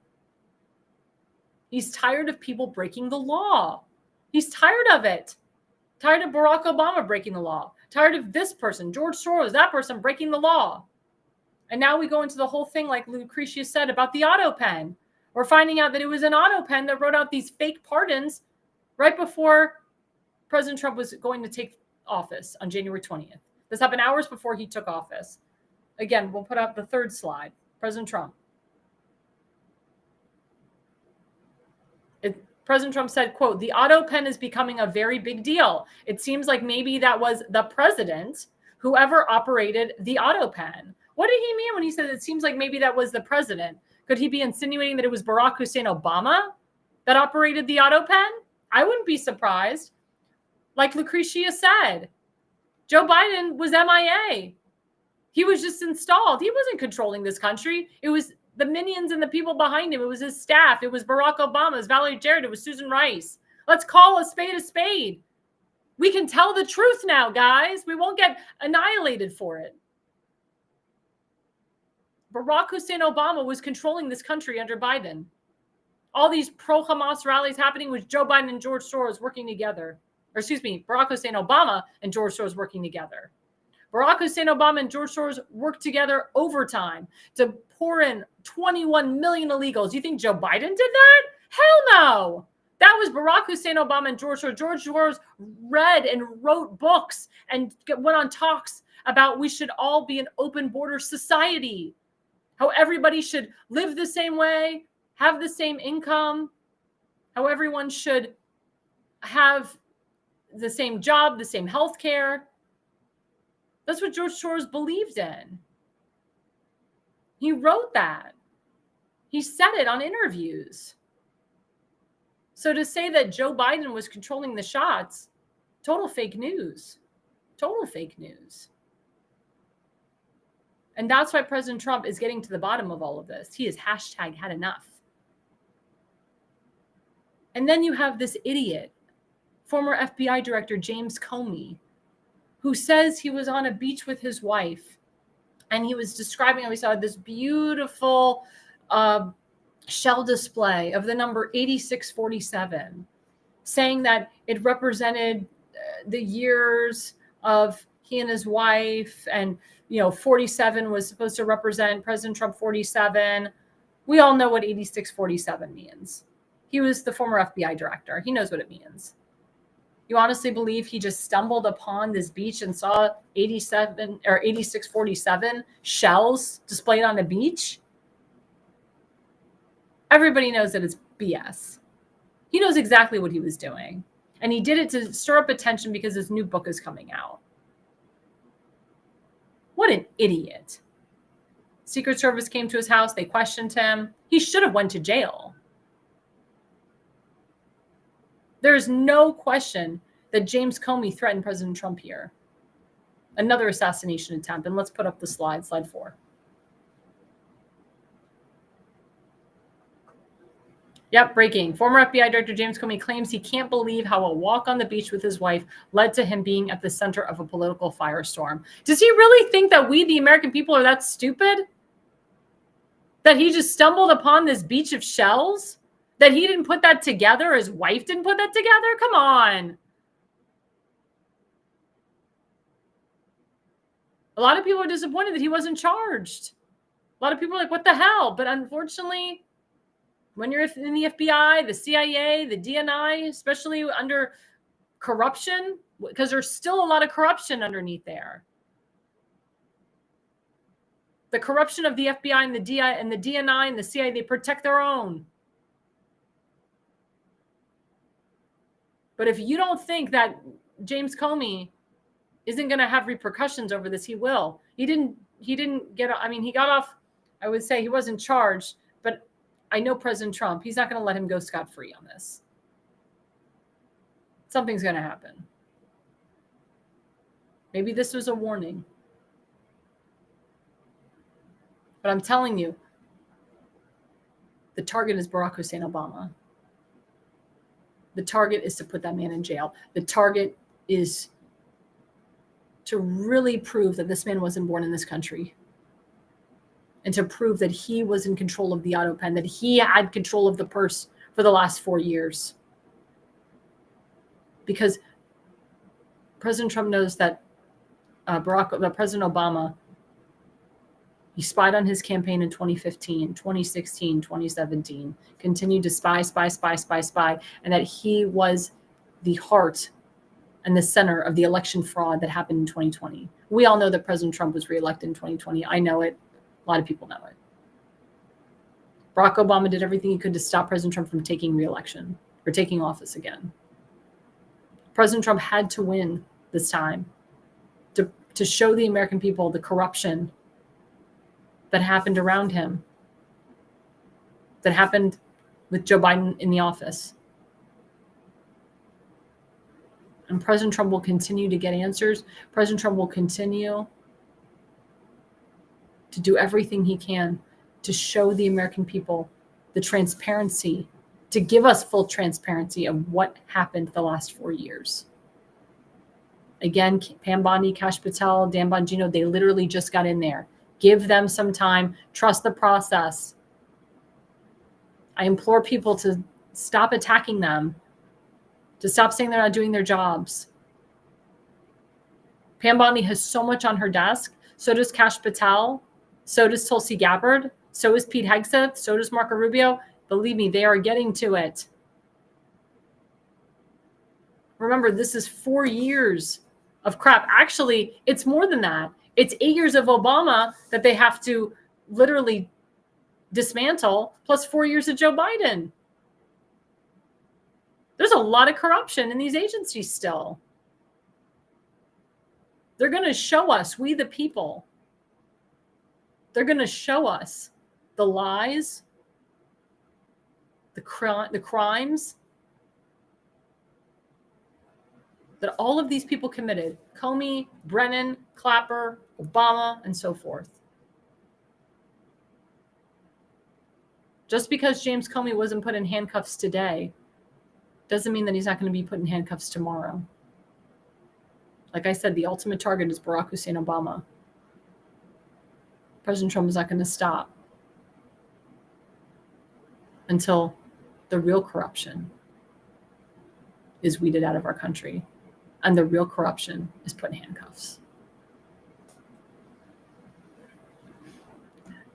He's tired of people breaking the law. He's tired of it. Tired of Barack Obama breaking the law. Tired of this person, George Soros, that person breaking the law. And now we go into the whole thing like Lucretia said about the auto pen. We're finding out that it was an auto pen that wrote out these fake pardons right before President Trump was going to take office on January 20th. This happened hours before he took office. Again, we'll put up the third slide. President Trump. President Trump said, quote, "The auto pen is becoming a very big deal. It seems like maybe that was the president, whoever operated the auto pen." What did he mean when he said it seems like maybe that was the president? Could he be insinuating that it was Barack Hussein Obama that operated the auto pen? I wouldn't be surprised. Like Lucretia said, Joe Biden was MIA. He was just installed. He wasn't controlling this country. It was the minions and the people behind him. It was his staff. It was Barack Obama. It was Valerie Jarrett. It was Susan Rice. Let's call a spade a spade. We can tell the truth now, guys. We won't get annihilated for it. Barack Hussein Obama was controlling this country under Biden. All these pro-Hamas rallies happening with Joe Biden and George Soros working together. Or excuse me, Barack Hussein Obama and George Soros working together. Barack Hussein Obama and George Soros worked together overtime to pour in 21 million illegals. You think Joe Biden did that? Hell no. That was Barack Hussein Obama and George Soros. George Soros read and wrote books and went on talks about we should all be an open border society. How everybody should live the same way, have the same income, how everyone should have the same job, the same health care. That's what George Soros believed in. He wrote that. He said it on interviews. So to say that Joe Biden was controlling the shots, total fake news. Total fake news. And that's why President Trump is getting to the bottom of all of this. He is hashtag had enough. And then you have this idiot, former FBI Director James Comey, who says he was on a beach with his wife. And he was describing how he saw this beautiful shell display of the number 8647, saying that it represented the years of he and his wife, and 47 was supposed to represent President Trump 47. We all know what 8647 means. He was the former FBI director. He knows what it means. You honestly believe he just stumbled upon this beach and saw 87 or 8647 shells displayed on a beach? Everybody knows that it's BS. He knows exactly what he was doing. And he did it to stir up attention because his new book is coming out. What an idiot. Secret Service came to his house. They questioned him. He should have went to jail. There's no question that James Comey threatened President Trump here. Another assassination attempt. And let's put up the slide 4. Yep, breaking. Former FBI Director James Comey claims he can't believe how a walk on the beach with his wife led to him being at the center of a political firestorm. Does he really think that we, the American people, are that stupid? That he just stumbled upon this beach of shells? That he didn't put that together? His wife didn't put that together? Come on. A lot of people are disappointed that he wasn't charged. A lot of people are like, what the hell? But unfortunately, when you're in the FBI, the CIA, the DNI, especially under corruption, because there's still a lot of corruption underneath there. The corruption of the FBI and the DNI and the CIA, they protect their own. But if you don't think that James Comey isn't going to have repercussions over this, he will. He didn't get, he got off, I would say he wasn't charged, but I know President Trump, he's not going to let him go scot-free on this. Something's going to happen. Maybe this was a warning. But I'm telling you, the target is Barack Hussein Obama. The target is to put that man in jail. The target is to really prove that this man wasn't born in this country. And to prove that he was in control of the auto pen, that he had control of the purse for the last 4 years. Because President Trump knows that President Obama, he spied on his campaign in 2015, 2016, 2017, continued to spy, and that he was the heart and the center of the election fraud that happened in 2020. We all know that President Trump was reelected in 2020. I know it. A lot of people know it. Barack Obama did everything he could to stop President Trump from taking re-election or taking office again. President Trump had to win this time to show the American people the corruption that happened around him, that happened with Joe Biden in the office. And President Trump will continue to get answers. President Trump will continue to do everything he can to show the American people the transparency, to give us full transparency of what happened the last 4 years. Again, Pam Bondi, Kash Patel, Dan Bongino, they literally just got in there. Give them some time. Trust the process. I implore people to stop attacking them, to stop saying they're not doing their jobs. Pam Bondi has so much on her desk. So does Kash Patel. So does Tulsi Gabbard. So is Pete Hegseth. So does Marco Rubio. Believe me, they are getting to it. Remember, this is 4 years of crap. Actually, it's more than that. It's 8 years of Obama that they have to literally dismantle, plus 4 years of Joe Biden. There's a lot of corruption in these agencies still. They're going to show us, we the people, they're going to show us the lies, the crimes that all of these people committed. Comey, Brennan, Clapper, Obama, and so forth. Just because James Comey wasn't put in handcuffs today doesn't mean that he's not going to be put in handcuffs tomorrow. Like I said, the ultimate target is Barack Hussein Obama. President Trump is not going to stop until the real corruption is weeded out of our country and the real corruption is put in handcuffs.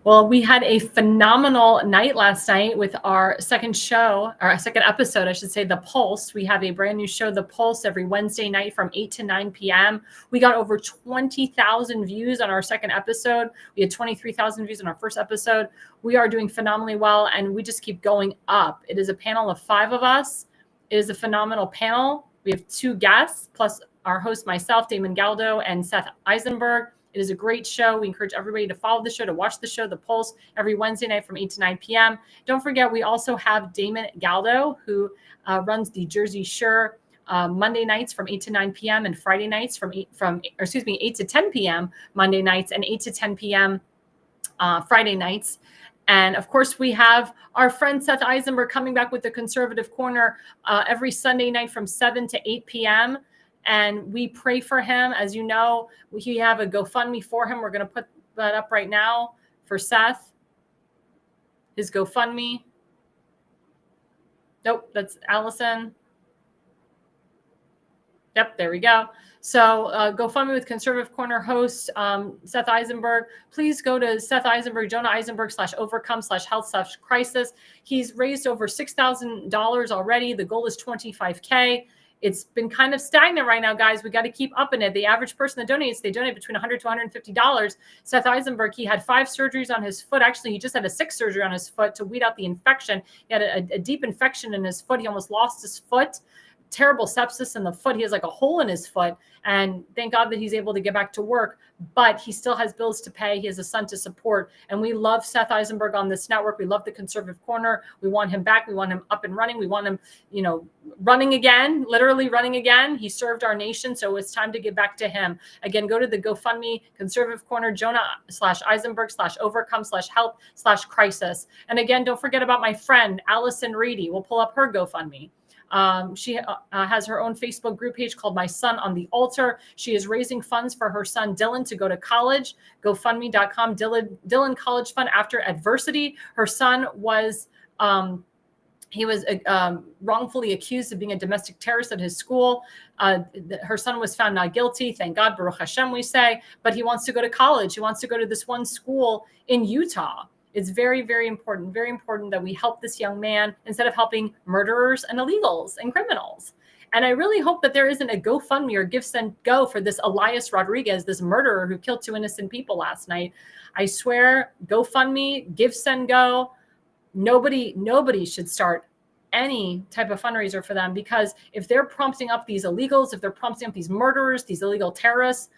Well, we had a phenomenal night last night with our second show, or our second episode, I should say, The Pulse. We have a brand new show, The Pulse, every Wednesday night from 8 to 9 p.m. We got over 20,000 views on our second episode. We had 23,000 views on our first episode. We are doing phenomenally well, and we just keep going up. It is a panel of 5 of us. It is a phenomenal panel. We have 2 guests, plus our host, myself, Damon Galdo, and Seth Eisenberg. It is a great show. We encourage everybody to follow the show, to watch the show, The Pulse, every Wednesday night from 8 to 9 p.m. Don't forget, we also have Damon Galdo, who runs the Jersey Shore Monday nights from 8 to 9 p.m. and Friday nights from 8 to 10 p.m. Monday nights and 8 to 10 p.m. Friday nights. And of course, we have our friend Seth Eisenberg coming back with the Conservative Corner every Sunday night from 7 to 8 p.m. And we pray for him. As you know, we have a GoFundMe for him. We're going to put that up right now for Seth. His GoFundMe. Nope, that's Allison. Yep, there we go. So GoFundMe with Conservative Corner host Seth Eisenberg. Please go to Seth Eisenberg, Jonah Eisenberg /overcome/health/crisis. He's raised over $6,000 already. The goal is $25K. It's been kind of stagnant right now, guys. We got to keep upping it. The average person that donates, they donate between $100 to $150. Seth Eisenberg, he had 5 surgeries on his foot. Actually, he just had a 6th surgery on his foot to weed out the infection. He had a deep infection in his foot. He almost lost his foot. Terrible sepsis in the foot. He has like a hole in his foot. And thank God that he's able to get back to work. But he still has bills to pay. He has a son to support. And we love Seth Eisenberg on this network. We love the Conservative Corner. We want him back. We want him up and running. We want him, running again, literally running again. He served our nation. So it's time to get back to him. Again, go to the GoFundMe, Conservative Corner, Jonah /Eisenberg /overcome/health/crisis. And again, don't forget about my friend, Allison Reedy. We'll pull up her GoFundMe. She has her own Facebook group page called My Son on the Altar. She is raising funds for her son, Dylan, to go to college. GoFundMe.com, Dylan College Fund After Adversity. Her son was, wrongfully accused of being a domestic terrorist at his school. Her son was found not guilty. Thank God, Baruch Hashem, we say. But he wants to go to college. He wants to go to this one school in Utah. It's very, very important that we help this young man instead of helping murderers and illegals and criminals. And I really hope that there isn't a GoFundMe or Give, Send, Go for this Elias Rodriguez, this murderer who killed 2 innocent people last night. I swear, GoFundMe, Give, Send, Go. Nobody should start any type of fundraiser for them, because if they're prompting up these illegals, if they're prompting up these murderers, these illegal terrorists,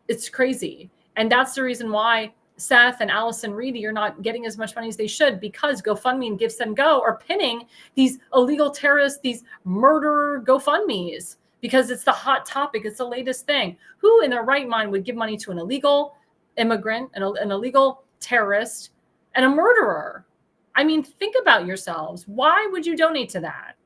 it's crazy. And that's the reason why Seth and Allison Reedy are not getting as much money as they should, because GoFundMe and Give, Send, Go are pinning these illegal terrorists, these murderer GoFundMes, because it's the hot topic. It's the latest thing. Who in their right mind would give money to an illegal immigrant, an illegal terrorist, and a murderer? I mean, think about yourselves. Why would you donate to that?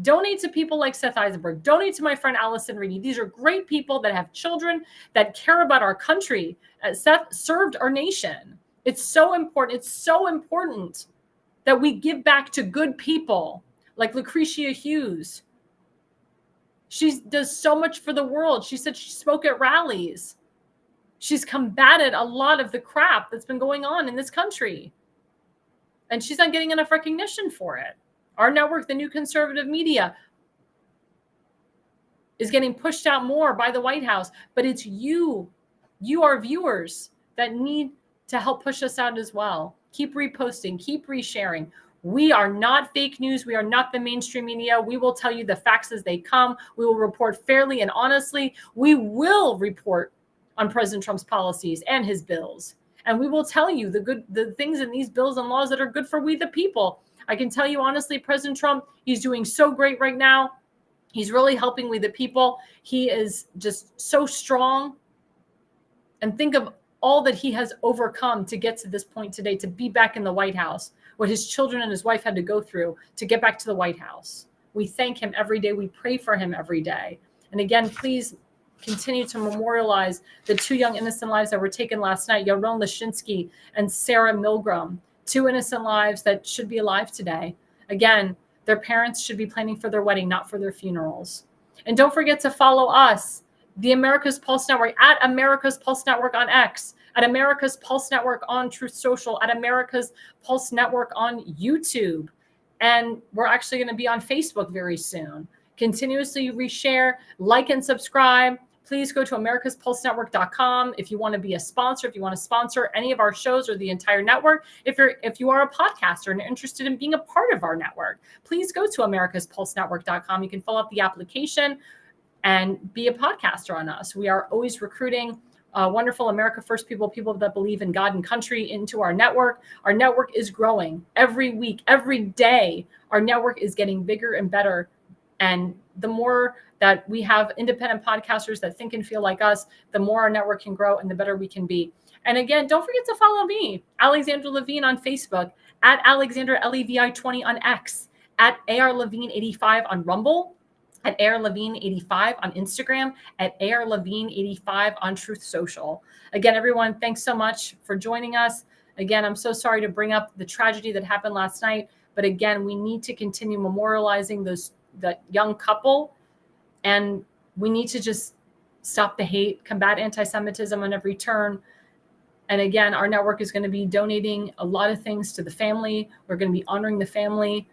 Donate to people like Seth Eisenberg. Donate to my friend Allison Reedy. These are great people that have children, that care about our country. Seth served our nation. It's so important. It's so important that we give back to good people like Lucretia Hughes. She does so much for the world. She said she spoke at rallies. She's combated a lot of the crap that's been going on in this country. And she's not getting enough recognition for it. Our network, the New Conservative Media, is getting pushed out more by the White House. But it's you, our viewers, that need to help push us out as well. Keep reposting, keep resharing. We are not fake news. We are not the mainstream media. We will tell you the facts as they come. We will report fairly and honestly. We will report on President Trump's policies and his bills. And we will tell you the things in these bills and laws that are good for we the people. I can tell you honestly, President Trump, he's doing so great right now. He's really helping we the people. He is just so strong. And think of all that he has overcome to get to this point today, to be back in the White House, what his children and his wife had to go through to get back to the White House. We thank him every day. We pray for him every day. And again, please continue to memorialize the two young innocent lives that were taken last night, Yaron Lashinsky and Sarah Milgram, two innocent lives that should be alive today. Again, their parents should be planning for their wedding, not for their funerals. And don't forget to follow us, the America's Pulse Network, at America's Pulse Network on X, at America's Pulse Network on Truth Social, at America's Pulse Network on YouTube. And we're actually going to be on Facebook very soon. Continuously reshare, like, and subscribe. Please go to americaspulsenetwork.com if you want to be a sponsor, if you want to sponsor any of our shows or the entire network. If you are a podcaster and are interested in being a part of our network, please go to americaspulsenetwork.com. You can fill out the application and be a podcaster on us. We are always recruiting wonderful America First people that believe in God and country into our network. Our network is growing every week, every day. Our network is getting bigger and better. And the more that we have independent podcasters that think and feel like us, the more our network can grow and the better we can be. And again, don't forget to follow me, Alexandra Levine on Facebook, at Alexandra Levi20 on X, at ARLevine85 on Rumble, at ARLevine85 on Instagram, at ARLevine85 on Truth Social. Again, everyone, thanks so much for joining us. Again, I'm so sorry to bring up the tragedy that happened last night. But again, we need to continue memorializing that young couple. And we need to just stop the hate, combat anti-Semitism on every turn. And again, our network is going to be donating a lot of things to the family. We're going to be honoring the family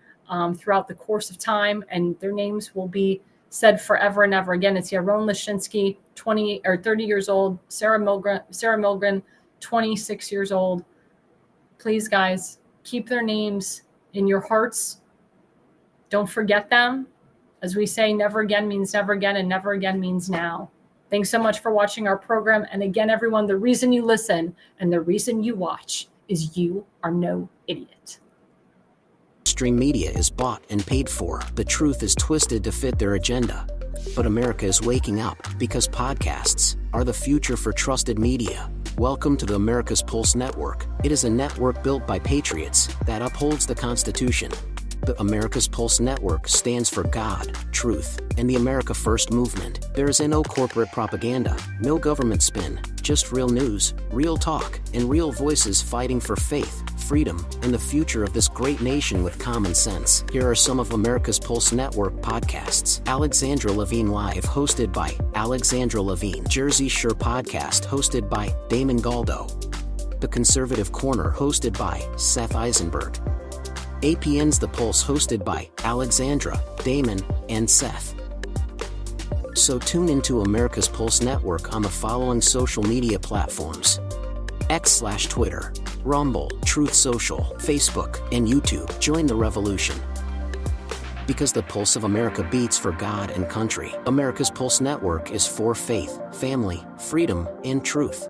throughout the course of time, and their names will be said forever and ever. Again, it's Yaron Lashinsky, 30 years old, Sarah Milgram, 26 years old. Please, guys, keep their names in your hearts. Don't forget them. As we say, never again means never again, and never again means now. Thanks so much for watching our program. And again, everyone, the reason you listen and the reason you watch is you are no idiot. Mainstream media is bought and paid for. The truth is twisted to fit their agenda. But America is waking up because podcasts are the future for trusted media. Welcome to the America's Pulse Network. It is a network built by patriots that upholds the Constitution. The America's Pulse Network stands for God, truth, and the America First movement. There is no corporate propaganda, no government spin, just real news, real talk, and real voices fighting for faith, freedom, and the future of this great nation with common sense. Here are some of America's Pulse Network podcasts. Alexandra Levine Live, hosted by Alexandra Levine. Jersey Shore Podcast, hosted by Damon Galdo. The Conservative Corner, hosted by Seth Eisenberg. APN's The Pulse, hosted by Alexandra, Damon, and Seth. So tune into America's Pulse Network on the following social media platforms: X/Twitter, Rumble, Truth Social, Facebook, and YouTube. Join the revolution. Because the pulse of America beats for God and country. America's Pulse Network is for faith, family, freedom, and truth.